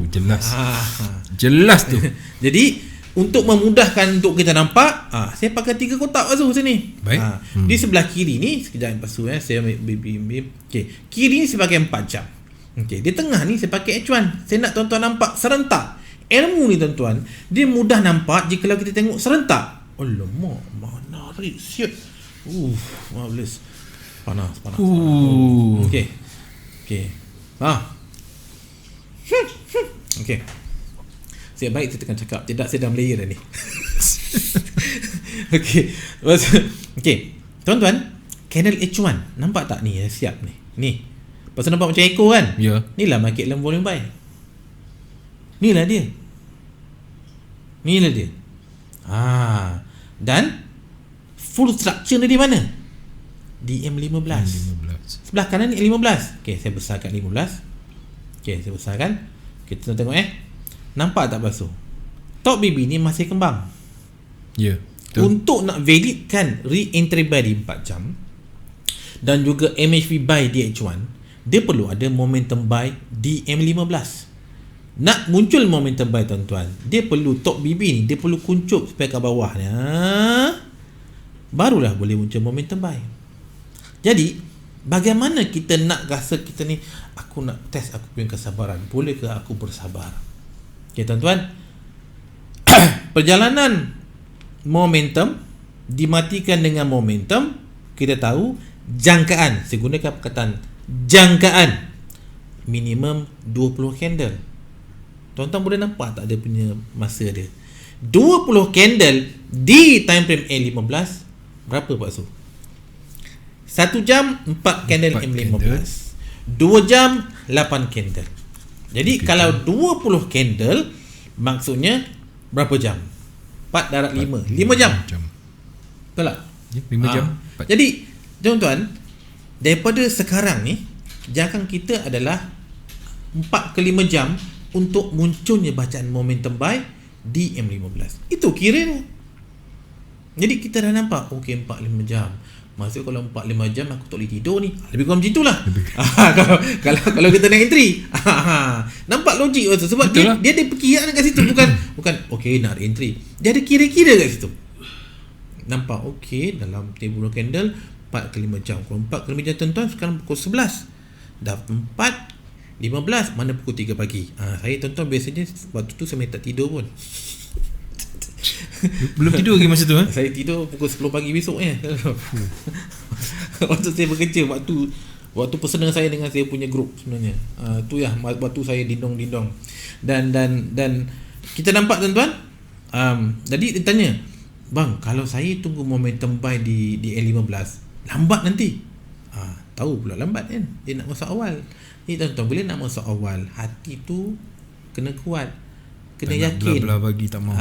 Jelas. Jelas tu. Jadi untuk memudahkan untuk kita nampak, saya pakai 3 kotak Pak Su sini. Baik. Di sebelah kiri ni, sekejap Pak Su saya ambil. Okey, kiri ni saya pakai 4 jam. Okey, di tengah ni saya pakai H1. Saya nak tuan-tuan nampak serentak. Ilmu ni tuan-tuan, dia mudah nampak jika kita tengok serentak. Alamak, menarik siap. Marvelous. Panas. Okey. Okey. Saya baik saya tekan cakap, tidak saya dah melayer dah ni. Okey. Tuan-tuan, candle H1 nampak tak ni? Siap ni. Ni. Pasal nampak macam echo kan? Ya. Inilah market dalam volume buy. Inilah dia. Dan full structure dia di mana? Di M15. Sebelah kanan ni M15. Okey, saya besarkan 15. Saya besarkan. Kita tengok nampak tak Basu? Top BB ni masih kembang. Ya. Untuk nak validkan re-entry buy di 4 jam dan juga MHV buy di H1, dia perlu ada momentum buy di M15. Nak muncul momentum buy tuan-tuan, dia perlu top BB ni, dia perlu kuncup sampai ke bawah ni. Barulah boleh muncul momentum buy. Jadi bagaimana kita nak rasa kita ni, aku nak test aku punya kesabaran, bolehkah aku bersabar? Okay tuan-tuan, perjalanan momentum dimatikan dengan momentum. Kita tahu jangkaan, saya gunakan perkataan jangkaan minimum 20 candle. Tuan-tuan boleh nampak tak dia punya masa dia? 20 candle di time frame A15 berapa Pak Su? 1 jam 4 candle M15. 2 jam 8 candle. Jadi kalau 20 candle maksudnya berapa jam? 4 darab 5 jam. Betul tak? 5 jam. Jadi tuan-tuan, daripada sekarang ni jangkaan kita adalah 4 ke 5 jam untuk munculnya bacaan momentum buy di M15. Itu kiranya. Jadi kita dah nampak, okey 4-5 jam. Maksud kalau 4-5 jam aku tak boleh tidur ni. Lebih kurang macam itulah. kalau kita nak entry. Nampak logik tu sebab dia ada perkiraan kat situ, bukan okey nak entry. Dia ada kira-kira kat situ. Nampak okey dalam 10 candle 4 ke 5 jam. Kalau 4 ke 5 jam tuan-tuan, sekarang pukul 11. Dah 4:15, mana pukul 3 pagi. Saya tuan-tuan biasanya waktu tu saya tak tidur pun. Belum tidur lagi masa tu Saya tidur pukul 10 pagi besoknya. Waktu saya bekerja, waktu personal saya dengan saya punya group sebenarnya. Tu ya waktu saya dindong-dindong. Dan kita nampak tuan-tuan, jadi dia tanya, bang, kalau saya tunggu momentum buy di L15 lambat nanti. Tahu pula lambat kan, dia nak masuk awal. Ni tuan-tuan, bila nak masuk awal, hati tu kena kuat, kena yakin. Belah bagi tak mau.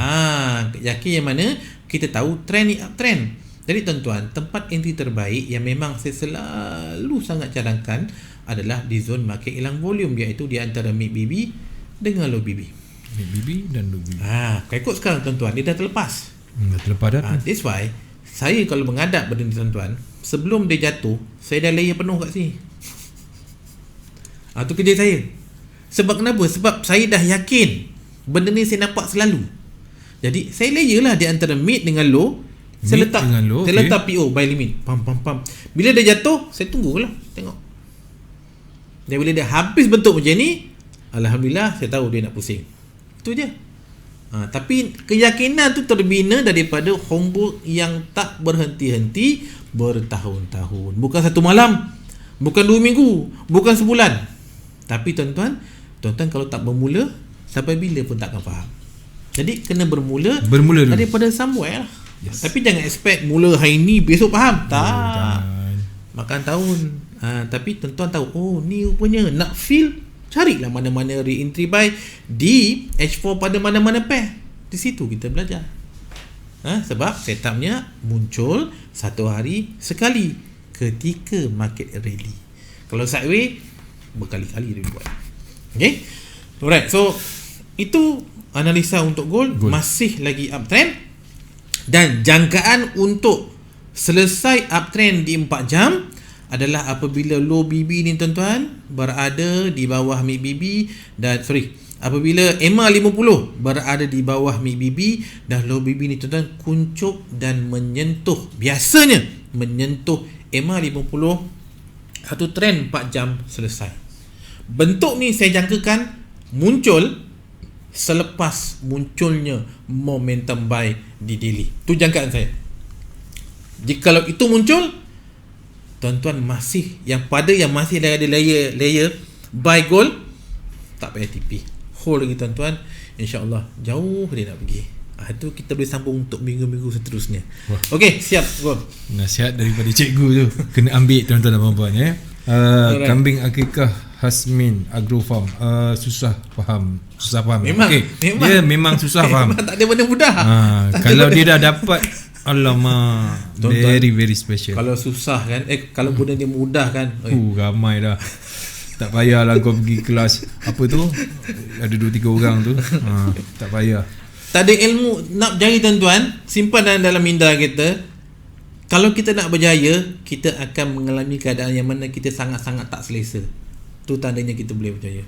Yakin yang mana kita tahu trend ni uptrend. Jadi tuan-tuan, tempat entry terbaik yang memang saya selalu sangat cadangkan adalah di zone market hilang volume, iaitu di antara mid BB dengan low BB. Mid BB dan low BB. Kau ikut sekarang tuan-tuan, dia dah terlepas. Dah terlepas dah. That's why saya kalau menghadap benda ni tuan-tuan, sebelum dia jatuh, saya dah layer penuh kat sini. Tu kerja saya. Sebab kenapa? Sebab saya dah yakin benda ni saya nampak selalu. Jadi saya layer lah di antara mid dengan low. Saya letak PO buy limit. Pam. Bila dia jatuh, saya tunggulah, tengok. Dan bila dia habis bentuk macam ni, alhamdulillah saya tahu dia nak pusing. Itu je. Tapi keyakinan tu terbina daripada homework yang tak berhenti-henti bertahun-tahun. Bukan satu malam, bukan 2 minggu, bukan sebulan. Tapi tuan-tuan kalau tak bermula, sampai bila pun takkan faham. Jadi kena bermula dulu daripada somewhere lah. Yes. Tapi jangan expect mula hari ni besok faham. Tak. Makan tahun. Tapi tuan-tuan tahu, ni rupanya nak feel, carilah mana-mana re-entry buy di H4 pada mana-mana pair. Di situ kita belajar. Sebab setupnya muncul satu hari sekali ketika market rally. Kalau sideway berkali-kali dia buat. Okay. Alright. So itu analisa untuk gold. Masih lagi uptrend. Dan jangkaan untuk selesai uptrend di 4 jam adalah apabila low BB ni tuan-tuan berada di bawah mid BB dan apabila EMA 50 berada di bawah mid BB dan low BB ni tuan-tuan kuncup dan biasanya menyentuh EMA 50, satu trend 4 jam selesai. Bentuk ni saya jangkakan muncul selepas munculnya momentum buy di daily. Tu jangkaan saya. Jikalau itu muncul, tuan-tuan masih masih ada layer buy gold, tak payah TP, hold lagi tuan-tuan, insya-Allah jauh dia nak pergi. Itu kita boleh sambung untuk minggu-minggu seterusnya. Okey, siap gold. Nasihat daripada cikgu tu kena ambil tuan-tuan dan puan-puan ya. Kambing akikah Hasmin Agrofarm, susah faham. Memang, dia memang susah faham. Memang tak ada benda mudah. Kalau dia dah dapat, alamak, very special. Kalau susah kan, kalau benda dia mudah kan, ramai dah. Tak payahlah kau pergi kelas apa tu, ada 2-3 orang tu. Tak payah. Tak ada ilmu nak berjaya tuan-tuan, simpan dalam minda kita. Kalau kita nak berjaya, kita akan mengalami keadaan yang mana kita sangat-sangat tak selesa. Itu tandanya kita boleh berjaya.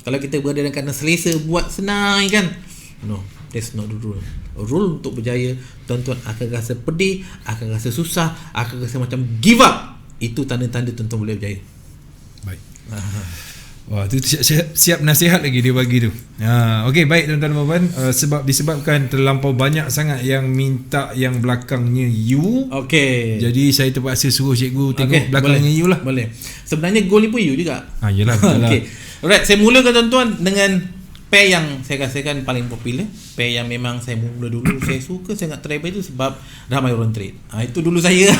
Kalau kita berada dalam keadaan selesa, buat senang kan? No, that's not the rule. Rule untuk berjaya, tuan-tuan akan rasa pedih, akan rasa susah, akan rasa macam give up. Itu tanda-tanda tuan-tuan boleh berjaya. Baik. Wah, tu siap nasihat lagi dia bagi tu. Okey, baik tuan-tuan dan puan, sebab disebabkan terlampau banyak sangat yang minta yang belakangnya U. Okey. Jadi saya terpaksa suruh cikgu tengok belakangnya U lah. Boleh. Sebenarnya goal ni pun U juga. Yalah, betul lah. Okey. Alright, saya mulakan tuan-tuan dengan pair yang saya rasakan paling popular, pair yang memang saya mula dulu saya suka sangat try pair tu sebab ramai orang trade. Itu dulu saya.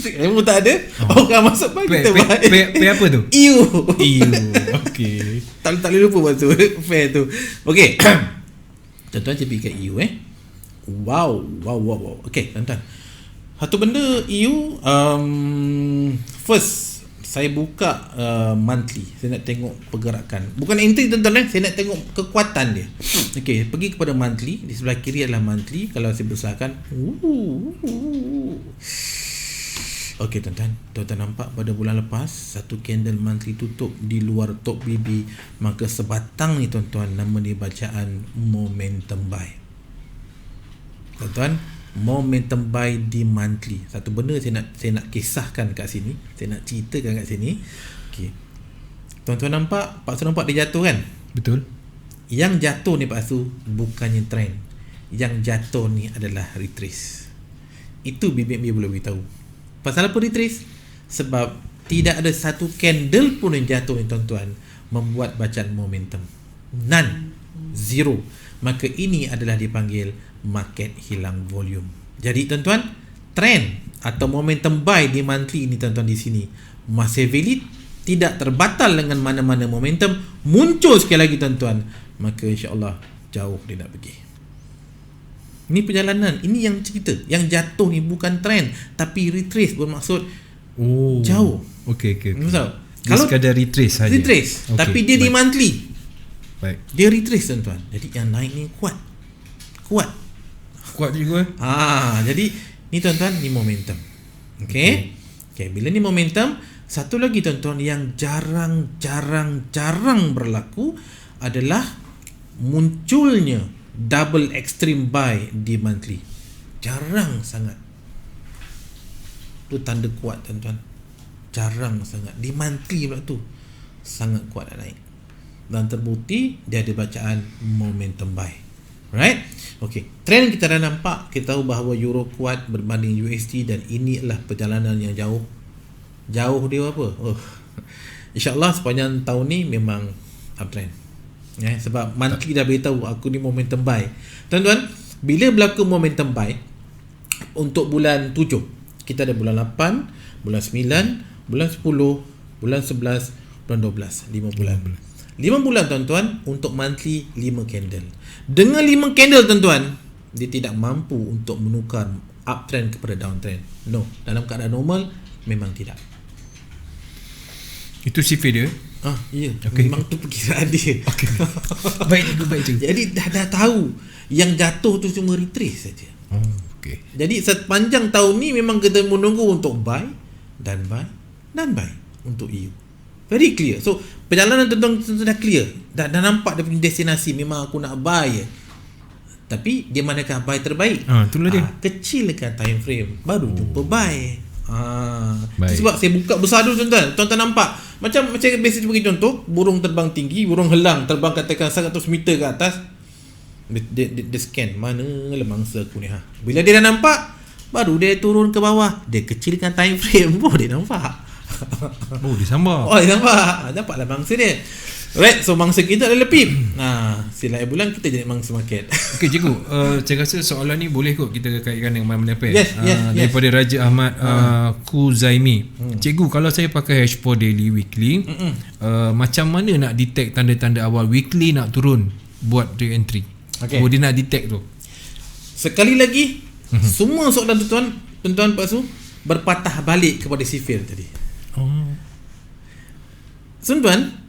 Ilmu tak ada, orang masuk buy kita buy. Pair apa tu? EU. Okey. Tak boleh lupa waktu pair tu. Okey. Tuan-tuan saya pergi kat EU Wow. Okey, tuan-tuan. Satu benda EU, first saya buka monthly. Saya nak tengok pergerakan. Bukan entry tuan-tuan, saya nak tengok kekuatan dia. Okey, pergi kepada monthly. Di sebelah kiri adalah monthly. Kalau saya besarkan, okey tuan-tuan nampak pada bulan lepas satu candle monthly tutup di luar top BB, maka sebatang ni tuan-tuan nama dia bacaan momentum buy. Tuan-tuan, momentum buy di monthly. Satu benda saya nak kisahkan kat sini, saya nak ceritakan kat sini. Okey. Tuan-tuan nampak, Pak Su nampak dia jatuh kan? Betul. Yang jatuh ni Pak Su bukannya trend. Yang jatuh ni adalah retrace. Itu Bibik Mi boleh beritahu. Pasal apa retrace? Sebab tidak ada satu candle pun yang jatuh ni tuan-tuan membuat bacaan momentum. None. Zero. Maka ini adalah dipanggil market hilang volume. Jadi tuan-tuan, trend atau momentum buy di monthly ini tuan-tuan di sini masih valid, tidak terbatal dengan mana-mana momentum. Muncul sekali lagi tuan-tuan, maka insya-Allah jauh dia nak pergi. Ini perjalanan, ini yang cerita. Yang jatuh ni bukan trend tapi retrace, bermaksud jauh. Okey. Maksud Kalau sekadar retrace saja. Retrace, okay, tapi dia di monthly. Baik. Dia retrace tuan-tuan. Jadi yang naik ni kuat juga. Jadi ni tuan-tuan, ni momentum. Okey. Bila ni momentum, satu lagi tuan-tuan yang jarang berlaku adalah munculnya double extreme buy di monthly. Jarang sangat. Tu tanda kuat tuan-tuan. Jarang sangat. Di monthly pula tu sangat kuat nak naik. Dan terbukti dia ada bacaan momentum buy. Right? Okey. Trend kita dah nampak. Kita tahu bahawa euro kuat berbanding USD dan ini adalah perjalanan yang jauh. Jauh dia apa? InsyaAllah sepanjang tahun ni memang uptrend. Sebab monthly dah beritahu aku ni momentum buy. Tuan-tuan, bila berlaku momentum buy untuk bulan 7, kita ada bulan 8, bulan 9, bulan 10, bulan 11, bulan 12, 5 bulan. 5 bulan tuan-tuan, untuk monthly 5 candle. Dengan 5 candle tuan-tuan, dia tidak mampu untuk menukar uptrend kepada downtrend. No, dalam keadaan normal memang tidak. Itu sifat dia. Ya. Okay. Memang tu perkiraan dia. Okay. Baik juga. Jadi dah tahu yang jatuh tu cuma retrace saja. Okay. Jadi sepanjang tahun ni memang kita menunggu untuk buy dan buy untuk EU. Very clear. So perjalanan tuan-tuan dah clear. Dah nampak dia punya destinasi. Memang aku nak buy je. Tapi di manakah buy terbaik? Itulah dia. Kecilkan time frame, baru jumpa buy. Sebab saya buka besar dulu tuan-tuan. Tuan-tuan nampak macam biasa bagi contoh, burung terbang tinggi, burung helang terbang katakan 100 meter ke atas. Dia scan manalah mangsa aku ni. Bila dia dah nampak, baru dia turun ke bawah. Dia kecilkan time frame. Dia nampak. Dia sambar. Dia nampak. Nampaklah mangsa dia. Right, so mangsa kita adalah PIP. Selain bulan kita jadi mangsa market. Okey cikgu, saya rasa soalan ni boleh kot kita kaitkan dengan mana apa. Yes. Daripada Raja Ahmad Kuzaimi. Cikgu, kalau saya pakai H4 daily weekly, macam mana nak detect tanda-tanda awal weekly nak turun buat re-entry? Dia nak detect tu. Sekali lagi, semua soalan tuan-tuan Pak Su berpatah balik kepada sifir tadi. Tuan-tuan,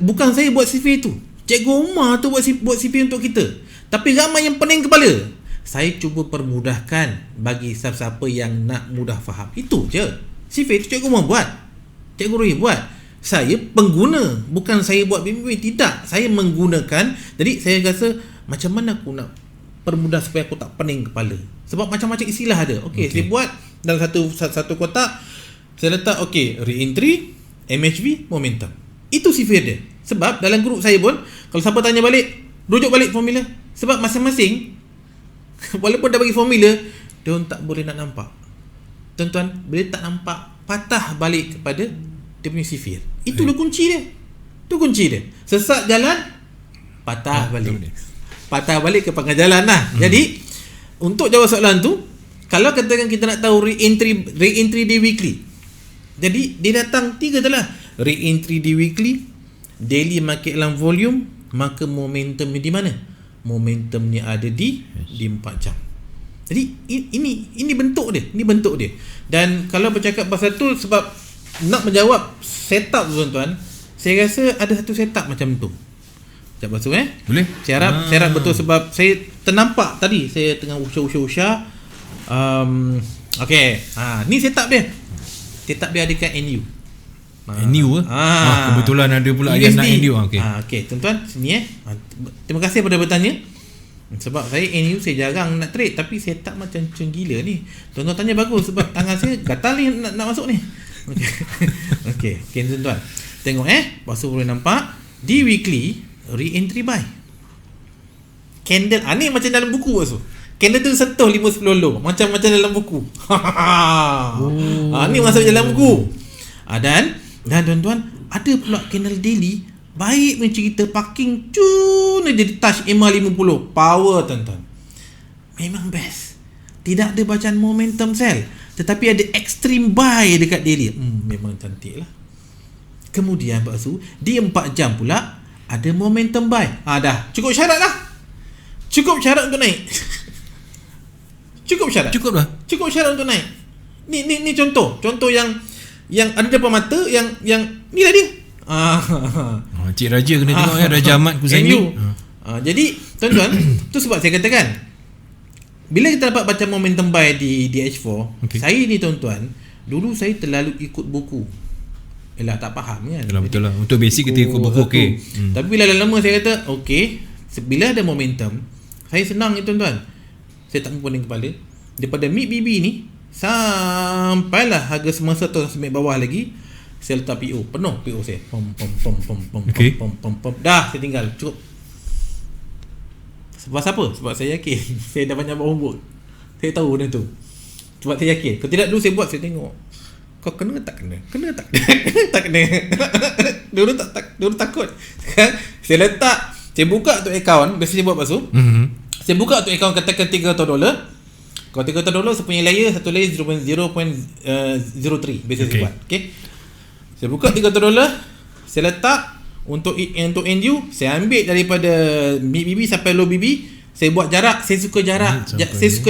bukan saya buat CV tu. Cikgu Umar tu buat CV untuk kita. Tapi ramai yang pening kepala. Saya cuba permudahkan bagi siapa-siapa yang nak mudah faham. Itu je. CV tu Cikgu Umar buat. Cikgu Rohi buat. Saya pengguna, bukan saya buat bimbing. Tidak, saya menggunakan. Jadi saya rasa macam mana aku nak permudah supaya aku tak pening kepala. Sebab macam-macam istilah ada. Okey, saya buat dalam satu kotak. Saya letak re-entry, MHV, momentum. Itu sifir dia. Sebab dalam grup saya pun, kalau siapa tanya balik, rujuk balik formula. Sebab masing-masing walaupun dah bagi formula, dia orang tak boleh nak nampak. Tuan-tuan, bila tak nampak, patah balik kepada dia punya sifir. Itulah kunci dia. Itu kunci dia. Sesat jalan, patah balik. Patah balik ke pangkal jalan lah. Jadi untuk jawab soalan tu, kalau katakan kita nak tahu re-entry di weekly, jadi dia datang 3 adalah re-entry di weekly, daily market dalam volume, maka momentum ni di mana? Momentum ni ada di 4 jam. Jadi ini bentuk dia, Dan kalau bercakap pasal tu, sebab nak menjawab setup tuan-tuan, saya rasa ada satu setup macam tu. Sekejap basuh Boleh? Saya harap betul, sebab saya ternampak tadi saya tengah usah. Ni setup dia. Setup dia ada kat NU. NU kebetulan ada pula yang nak NU. Okey, tuan-tuan sini terima kasih pada bertanya. Sebab saya NU saya jarang nak trade, tapi saya tak macam gila ni. Tuan-tuan tanya bagus sebab tangan saya gatal ni nak masuk ni. Okey, tuan-tuan. Tengok pasal boleh nampak di weekly re-entry buy. Candle ni macam dalam buku tu. Candle tu sentuh 5-10 low macam dalam buku. Ni masuk dalam buku. Dan tuan-tuan, ada pula candle daily baik punya cerita parking cun dia touch EMA 50 power tuan-tuan. Memang best. Tidak ada bacaan momentum sell, tetapi ada extreme buy dekat daily. Memang cantik lah. Kemudian lepas tu di 4 jam pula ada momentum buy. Dah cukup syarat lah. Cukup syarat untuk naik. Cukup syarat untuk naik. Ni contoh yang ada depan mata, yang ni lah dia. Cik Raja kena tengok Raja Ahmad Kuzani. Jadi tuan-tuan, tu sebab saya katakan bila kita dapat baca momentum buy di H4, saya ni tuan-tuan, dulu saya terlalu ikut buku. Tak faham kan. Betul lah. Untuk basic kita ikut buku okey. Tapi bila lama saya kata bila ada momentum, saya senang ni tuan-tuan. Saya tak pening kepala. Daripada mid BB ni sampailah harga semasa tu sampai bawah lagi, saya letak PO penuh, PO saya pom. Dah saya tinggal cukup. Sebab apa? Sebab saya yakin saya dah banyak buat homework. Saya tahu benda tu. Sebab saya yakin. Kalau tidak dulu saya buat, saya tengok kau kena tak kena. Tak kena. Dulu takut. Saya letak, saya buka tu account, biasa saya buat pasal. Saya buka tu account katakan $300. Kalau $300 saya punya layer, satu layer 0.03 biasa saya buat. Saya buka $300, saya letak untuk NU, saya ambil daripada mid BB sampai low BB, saya buat jarak, saya suka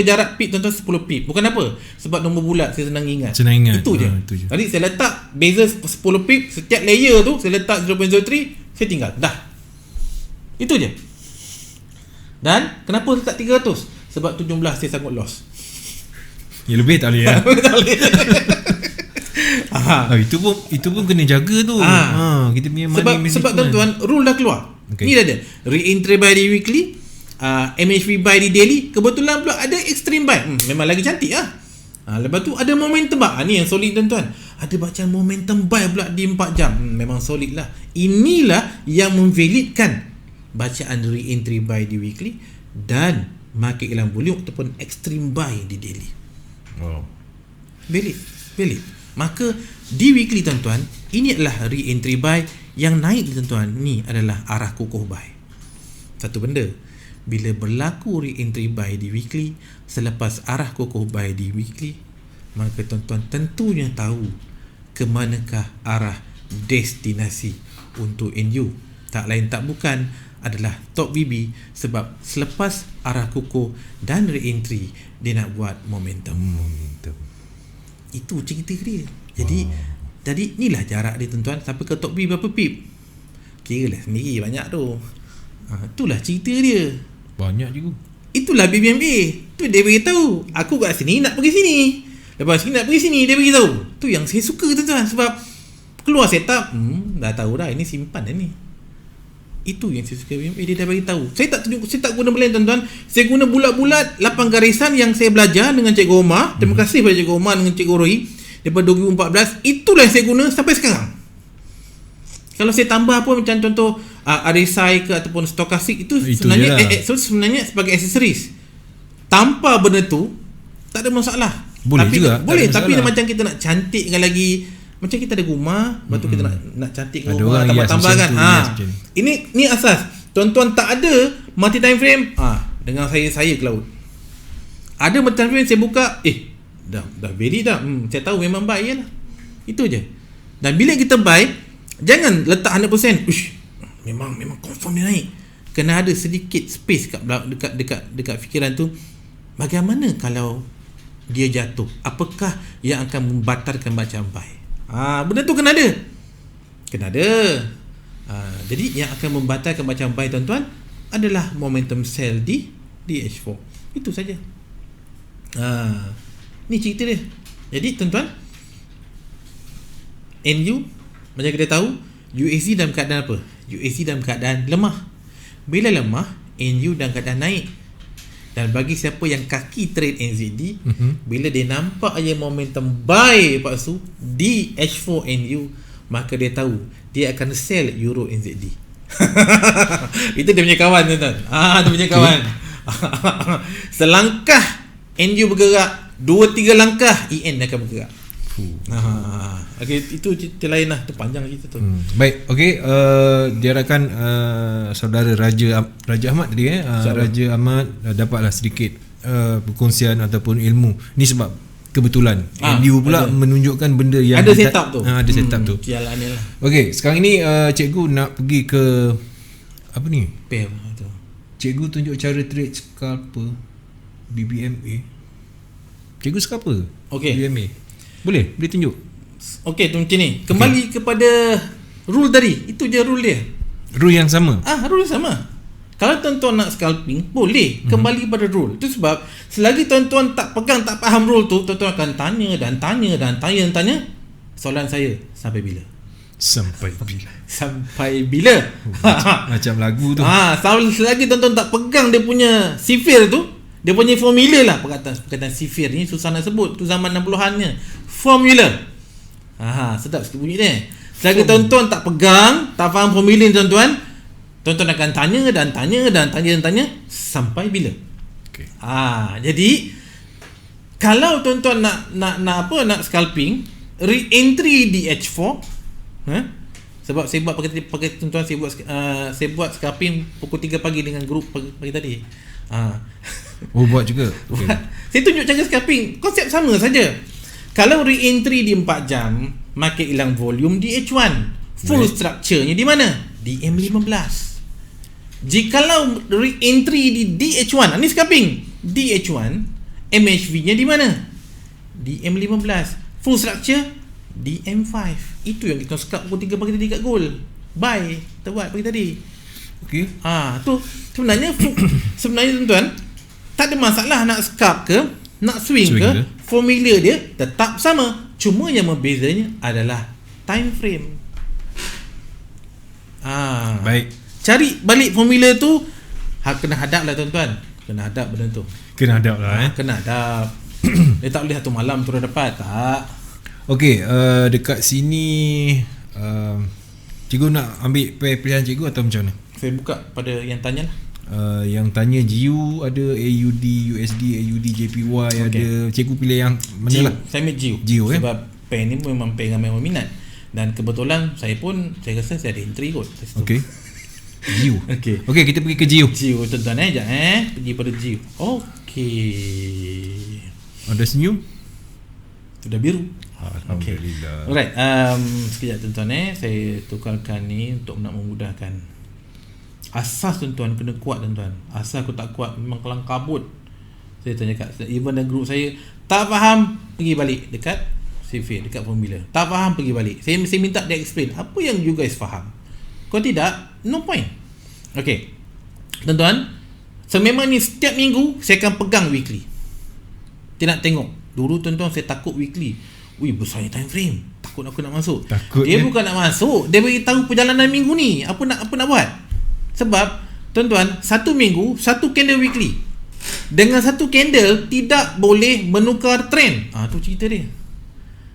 jarak pip tuan-tuan 10 pip. Bukan apa, sebab nombor bulat saya senang ingat. Itu je. Jadi saya letak beza 10 pip, setiap layer tu saya letak 0.03, saya tinggal. Dah. Itu je. Dan kenapa letak 300? Sebab 17 saya sanggup loss. Ya lebih tak boleh ya. Itu pun kena jaga tu. Kita punya money sebab tuan-tuan, rule dah keluar. Ni dah ada re-entry buy di weekly, MHV buy di daily. Kebetulan pula ada extreme buy. Memang lagi cantik lah. Lepas tu ada momentum buy. Ni yang solid tuan-tuan. Ada bacaan momentum buy pula di 4 jam. Memang solid lah. Inilah yang memvalidkan bacaan re-entry buy di weekly dan market dalam volume ataupun extreme buy di daily. Valid. Maka di weekly tuan-tuan, ini adalah re-entry buy. Yang naik tuan-tuan, ni adalah arah kukuh buy. Satu benda, bila berlaku re-entry buy di weekly selepas arah kukuh buy di weekly, maka tuan-tuan tentunya tahu ke manakah arah destinasi untuk NU. Tak lain tak bukan adalah top BB, sebab selepas arah kukuh dan re-entry dia nak buat momentum. Itu cerita dia. Jadi inilah jarak dia tuan-tuan. Sampai ke top B berapa pip? Kira lah sendiri, banyak tu. Itulah cerita dia. Banyak juga. Itulah BBMA. Tu dia beritahu, aku kat sini nak pergi sini, lepas sini nak pergi sini, dia beritahu. Tu yang saya suka tuan-tuan. Sebab keluar setup, dah tahu dah ini simpan dah ni. Itu yang saya suka BBMA. Dia dah beritahu. Saya tak guna blend tuan-tuan. Saya guna bulat-bulat 8 garisan yang saya belajar dengan Cikgu Omar. Terima kasih kepada Cikgu Omar dengan Cikgu Roy daripada 2014. Itulah yang saya guna sampai sekarang. Kalau saya tambah apa macam contoh RSI ke ataupun stokastik, itu sebenarnya sebagai aksesoris. Tanpa benda tu tak ada masalah. Boleh juga. Boleh, tapi macam kita nak cantikkan lagi. Macam kita ada rumah, lepas tu kita nak cantikkan rumah, tambah-tambahkan. Ini asas. Tuan-tuan tak ada multi time frame, dengan saya ke laut. Ada multi time frame, saya buka, dah valid dah. Saya tahu memang buy je lah. Itu je. Dan bila kita buy, jangan letak 100%. Memang confirm dia naik. Kena ada sedikit space dekat fikiran tu. Bagaimana kalau dia jatuh? Apakah yang akan membatalkan bacaan buy? Benda tu kena ada. Jadi yang akan membatalkan bacaan buy tuan-tuan adalah momentum sell di H4. Itu saja. Ni cerita dia. Jadi tuan-tuan, NU macam kita tahu, USD dalam keadaan apa? USD dalam keadaan lemah. Bila lemah, NU dalam keadaan naik. Dan bagi siapa yang kaki trade NZD, bila dia nampak aja momentum buy Pak Su di H4NU, maka dia tahu dia akan sell Euro NZD. Itu dia punya kawan, tuan-tuan. Dia punya kawan. Selangkah NU bergerak, 2-3 langkah EN akan bergerak. Okay, itu cerita lain lah. Itu panjang cerita tu. Baik, okey, diharapkan saudara Raja Ahmad tadi Raja Ahmad dapatlah sedikit perkongsian ataupun ilmu. Ni sebab kebetulan NU pula menunjukkan benda yang ada setup tu. Ada setup tu. Jalan ni lah. Okey, sekarang ini cikgu nak pergi ke apa ni? Pair tu. Cikgu tunjuk cara trade scalper BBMA. Cikgu scalper BBMA. Boleh tunjuk. Okey, tu macam ni. Kembali kepada rule tadi. Itu je rule dia. Rule yang sama. Rule yang sama. Kalau tuan-tuan nak scalping, boleh kembali pada rule. Itu sebab selagi tuan-tuan tak pegang, tak faham rule tu, tuan-tuan akan tanya. Soalan saya, sampai bila? Sampai bila? Sampai bila? Macam lagu tu. Selagi tuan-tuan tak pegang dia punya sifir tu, dia punya formula lah. Perkataan sifir ni susah nak sebut. Tu zaman 60-annya. Formula. Sedap sikit bunyi dia. Selagi tuan-tuan tak pegang, tak faham formula ni tuan-tuan akan tanya sampai bila. Okay. Jadi kalau tuan-tuan nak scalping, re-entry di H4, sebab saya buat pakai tuan-tuan, saya buat scalping pukul 3 pagi dengan grup pagi tadi. Buat juga. Okay. Saya tunjuk cara scalping. Konsep sama saja. Kalau re-entry di 4 jam, market hilang volume di H1. Full structure-nya di mana? Di M15. Jikalau re-entry di DH1, ni scalping. DH1, MHV-nya di mana? Di M15. Full structure di M5. Itu yang kita scalp pukul 3 pagi tadi kat gold. Buy, kita buat pagi tadi. Okey. Tu sebenarnya tuan-tuan, tak ada masalah nak scalp ke, nak swing ke, formula dia tetap sama. Cuma yang membezanya adalah time frame. Baik. Cari balik formula tu, kena hadap lah tuan-tuan. Kena hadap benda tu. Kena hadap lah Kena hadap. Dia tak boleh satu malam terus dapat. Tak. Okey, dekat sini cikgu nak ambil pilihan cikgu atau macam mana? Saya buka pada yang tanya lah. Yang tanya GU ada, AUD, USD, AUD, JPY ada. Cikgu pilih yang mana lah? Saya ambil GU sebab pair ni memang pair yang memang minat. Dan kebetulan saya rasa saya ada entry kot. Okey. GU. Okey, kita pergi ke GU. GU tuan-tuan sekejap pergi pada GU. Okey. Ada senyum? Sudah biru. Alhamdulillah. Alright, sekejap tuan-tuan saya tukarkan ni untuk nak memudahkan. Asas tuan-tuan kena kuat tuan-tuan. Asas aku tak kuat memang kelang kabut. Saya tanya kat even dalam group saya, tak faham pergi balik dekat CV, dekat formula. Tak faham pergi balik. Saya minta dia explain apa yang you guys faham. Kalau tidak, no point. Okay, tuan-tuan, sememang ni setiap minggu saya akan pegang weekly. Dia nak tengok. Dulu tuan-tuan saya takut weekly. Besarnya time frame. Takut aku nak masuk. Dia bukan nak masuk, dia beritahu perjalanan minggu ni. Apa nak buat? Sebab tuan-tuan, satu minggu satu candle weekly. Dengan satu candle tidak boleh menukar trend. Tu cerita dia.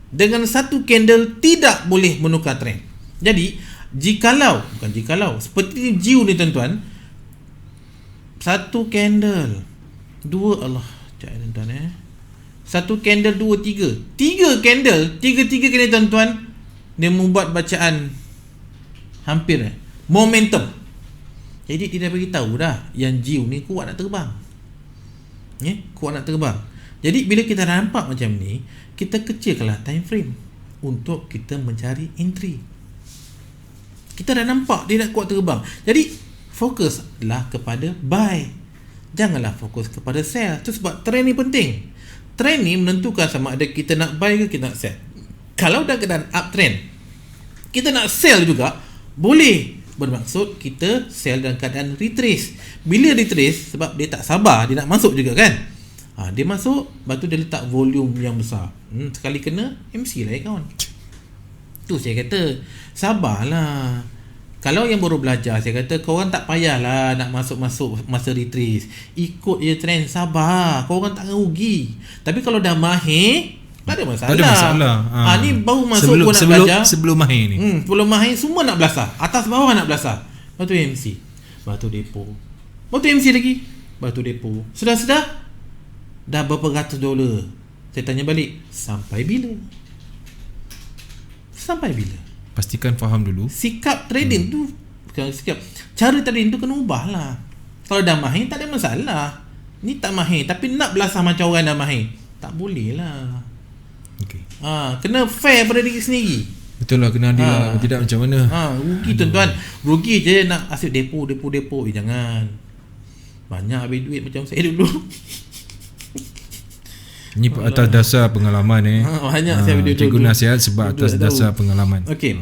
Dengan satu candle tidak boleh menukar trend. Jadi seperti GU ni tuan-tuan, satu candle, satu candle, 2, 3. 3 candle, tiga-tiga kali tuan-tuan, dia membuat bacaan hampir momentum. Jadi dia dah beritahu dah yang GU ni kuat nak terbang. Kuat nak terbang. Jadi bila kita nampak macam ni, kita kecilkanlah time frame untuk kita mencari entry. Kita dah nampak dia nak kuat terbang. Jadi fokuslah kepada buy. Janganlah fokus kepada sell. Itu sebab trend ni penting. Trend ni menentukan sama ada kita nak buy ke kita nak sell. Kalau dah keadaan uptrend, kita nak sell juga boleh. Bermaksud kita sell dalam keadaan retrace. Bila retrace, sebab dia tak sabar, dia nak masuk juga kan. Dia masuk, lepas tu dia letak volume yang besar. Sekali kena MC lah kawan. Tu saya kata, sabarlah. Kalau yang baru belajar, saya kata korang tak payahlah nak masuk masa retrace. Ikut je trend, sabar. Korang tak akan rugi. Tapi kalau dah mahir, tak ada masalah. Tak ada masalah. Ni baru masuk pun nak belajar. Sebelum mahir ni. Sebelum mahir semua nak belasah. Atas bawah nak belasah. Lepas tu MC. Lepas tu depo. Lepas tu MC lagi. Lepas tu depo. Sudah-sudah? Dah berapa ratus $. Saya tanya balik, sampai bila? Sampai bila? Pastikan faham dulu. Sikap trading tu, cara trading tu kena ubah lah. Kalau dah mahir tak ada masalah. Ni tak mahir tapi nak belasah macam orang dah mahir, tak boleh lah. Okay. Kena fair pada diri sendiri. Betul lah, kena adil lah. Tidak macam mana. Rugi tuan-tuan. Rugi je nak asyik depo. Jangan. Banyak habis duit macam saya dulu. Ini atas dasar pengalaman banyak saya video cikgu nasihat sebab atas dasar pengalaman. Okey.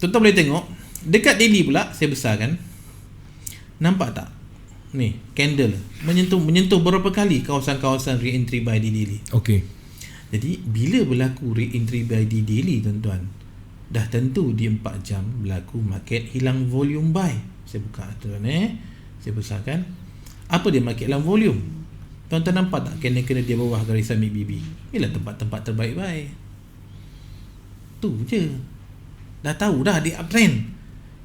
Tuan-tuan boleh tengok dekat daily pula saya besarkan. Nampak tak? Ni candle menyentuh berapa kali kawasan-kawasan re-entry buy di daily. Okey. Jadi bila berlaku re-entry buy di daily tuan-tuan, dah tentu di 4 jam berlaku market hilang volume buy. Saya buka tuan saya besarkan. Apa dia market hilang volume? Tuan-tuan nampak tak kena dia bawah garisan MACD? Inilah tempat-tempat terbaik buy. Tu je. Dah tahu dah dia uptrend.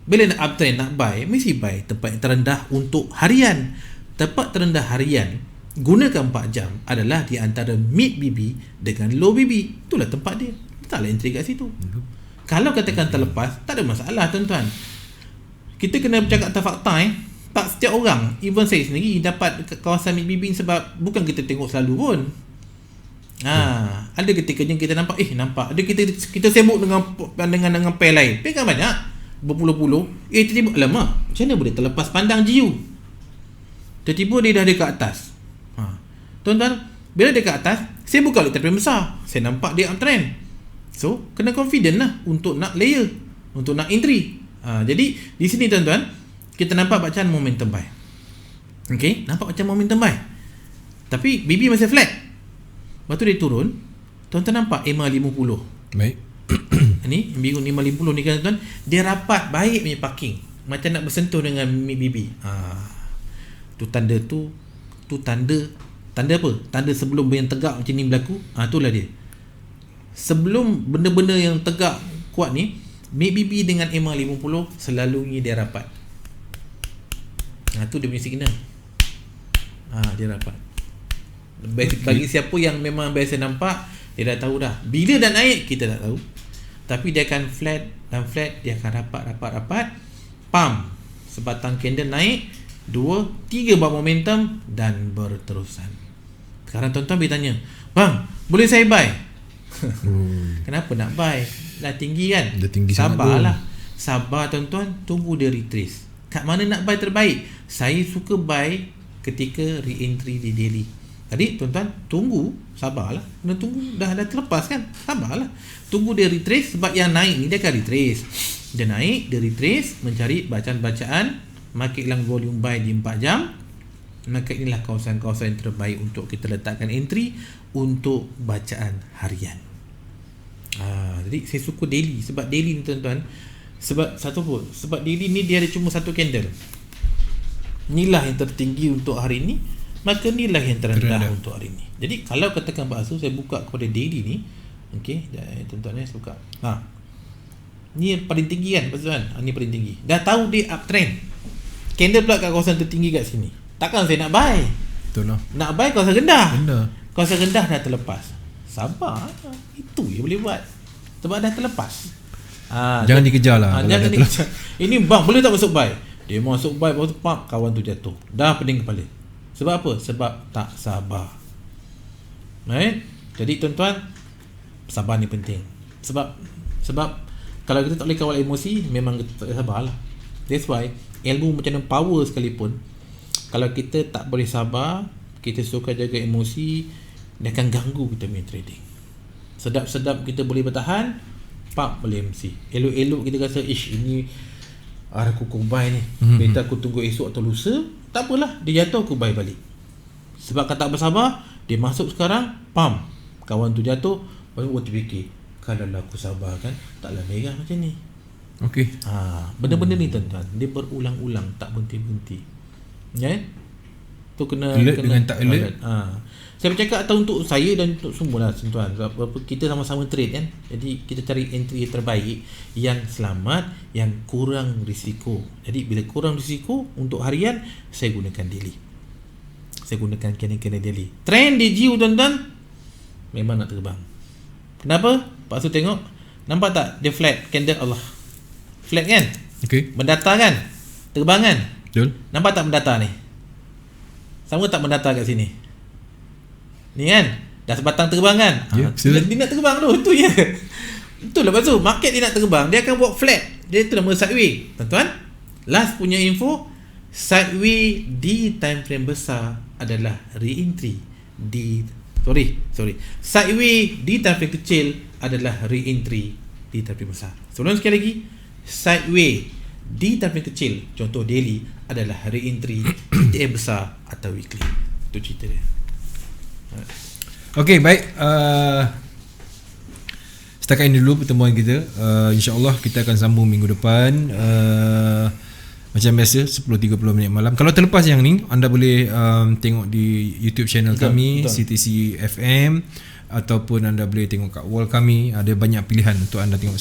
Bila nak uptrend, nak buy, mesti buy tempat yang terendah untuk harian. Tempat terendah harian gunakan 4 jam adalah di antara mid BB dengan low BB. Itulah tempat dia. Taklah entry kat situ. Kalau katakan terlepas, tak ada masalah tuan-tuan. Kita kena bercakap atas fakta Tak setiap orang, even saya sendiri, dapat kawasan mid BB sebab bukan kita tengok selalu pun. Ada ketikanya kita nampak, nampak. Ada kita sibuk dengan pair lain. Pair kan banyak, berpuluh-puluh. Tiba-tiba, alamak, macam mana boleh terlepas pandang GU? Tiba-tiba dia dah dekat atas. Tuan-tuan, bila dekat atas, saya buka letak trend besar. Saya nampak dia uptrend. So, kena confident lah untuk nak layer, untuk nak entry. Jadi, di sini tuan-tuan, kita nampak bacaan momentum buy. Okey, nampak macam momentum buy. Tapi BB masih flat. Lepas tu dia turun. Tuan-tuan nampak EMA 50. Baik. Ni biru 550 ni kan tuan, dia rapat baik punya parking. Macam nak bersentuh dengan BB. Tu tanda tanda apa? Tanda sebelum yang tegak macam ni berlaku. Itulah dia. Sebelum benda-benda yang tegak kuat ni, MACD dengan EMA 50 selalunya dia rapat. Tu dia punya signal. Dia rapat. Bagi siapa yang memang biasa nampak, dia dah tahu dah. Bila dah naik kita tak tahu. Tapi dia akan flat dia akan rapat. Pam. Sebatang candle naik, 2, 3 buat momentum dan berterusan. Sekarang tuan-tuan boleh tanya, "Bang, boleh saya buy?" Kenapa nak buy? Dah tinggi kan? Dah tinggi. Sabarlah. Sabar tuan-tuan, tunggu dia retrace. Kat mana nak buy terbaik? Saya suka buy ketika re-entry di daily. Jadi tuan-tuan tunggu, sabarlah. Kena tunggu, dah terlepas kan? Sabarlah. Tunggu dia retrace sebab yang naik ni dia akan retrace. Dia naik, dia retrace, mencari bacaan-bacaan market hilang volume buy di 4 jam. Maka inilah kawasan-kawasan yang terbaik untuk kita letakkan entry untuk bacaan harian. Jadi saya suka daily sebab daily ni tuan-tuan, sebab daily ni dia ada cuma satu candle. Inilah yang tertinggi untuk hari ni, maka inilah yang terendah untuk hari ni. Jadi kalau katakan Pak Asu, saya buka kepada daily ni, okey, tuan-tuan saya buka. Ni yang paling tinggi kan, tuan-tuan. Ni paling tinggi. Dah tahu dia uptrend. Candle pula kat kawasan tertinggi kat sini. Takkan saya nak buy. Betul lah. Nak buy kawasan rendah. Kawasan rendah dah terlepas. Sabar. Itu je boleh buat. Sebab dah terlepas. Jangan dikejar lah. Jangan dikejar. Ini bang, boleh tak masuk buy? Dia masuk buy, baru tu pap, kawan tu jatuh. Dah pening kepala. Sebab apa? Sebab tak sabar. Right? Jadi tuan-tuan, sabar ni penting. Sebab kalau kita tak boleh kawal emosi, memang kita tak sabar lah. That's why ilmu macam mana power sekalipun, kalau kita tak boleh sabar, kita suka jaga emosi, dia akan ganggu kita punya trading. Sedap-sedap kita boleh bertahan, pap boleh MC. Elok-elok kita rasa ini aku buy ni, better aku tunggu esok atau lusa. Tak apalah, dia jatuh aku buy balik. Sebab kalau tak bersabar, dia masuk sekarang, pam, kawan tu jatuh, baru aku terfikir, kalau aku sabar kan, taklah merah macam ni. Okey. Benda-benda ni tuan-tuan, dia berulang-ulang, tak berhenti-berhenti. Ya. Tu kena Dengan tak alert. Saya bercakap atau untuk saya dan untuk semua lah tuan-tuan. Sebab kita sama-sama trade kan. Jadi kita cari entry yang terbaik, yang selamat, yang kurang risiko. Jadi bila kurang risiko untuk harian, saya gunakan daily. Saya gunakan candle daily. Trend DJU tuan-tuan memang nak terbang. Kenapa? Pak Su tengok, nampak tak dia flat candle Allah. Flat kan? Okey. Mendata kan? Terbang kan? Betul. Nampak tak mendata ni? Sama tak mendata kat sini? Ni kan? Dah sebatang terbang kan? Ya, Dia nak terbang tu. Itu je. Betul lah Pak Su. Market dia nak terbang. Dia akan buat flat. Dia tu nama sideway. Tuan-tuan, last punya info, sideway di time frame besar adalah re-entry. Sideway di time frame kecil adalah re-entry di time frame besar. Sebelum sekali lagi, sideway di time frame kecil, contoh daily, adalah re-entry ETF besar atau weekly. Itu cerita dia. Okey, baik. Setakat ini dulu pertemuan kita. InsyaAllah kita akan sambung minggu depan. Macam biasa 10.30 minit malam. Kalau terlepas yang ni, anda boleh tengok di YouTube channel kami, CTC FM, ataupun anda boleh tengok kat wall kami. Ada banyak pilihan untuk anda tengok.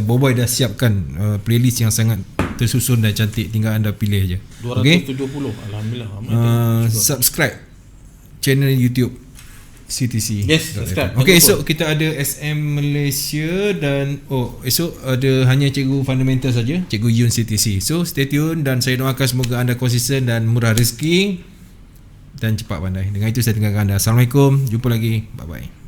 Boboy dah siapkan playlist yang sangat tersusun dan cantik. Tinggal anda pilih je. 270. Alhamdulillah. Subscribe channel YouTube CTC. Yes, subscribe. Okay, esok kita ada SM Malaysia dan esok ada hanya Cikgu Fundamental saja, Cikgu Yun CTC. So stay tune dan saya doakan semoga anda konsisten dan murah rezeki dan cepat pandai. Dengan itu saya tinggalkan anda. Assalamualaikum, jumpa lagi. Bye bye.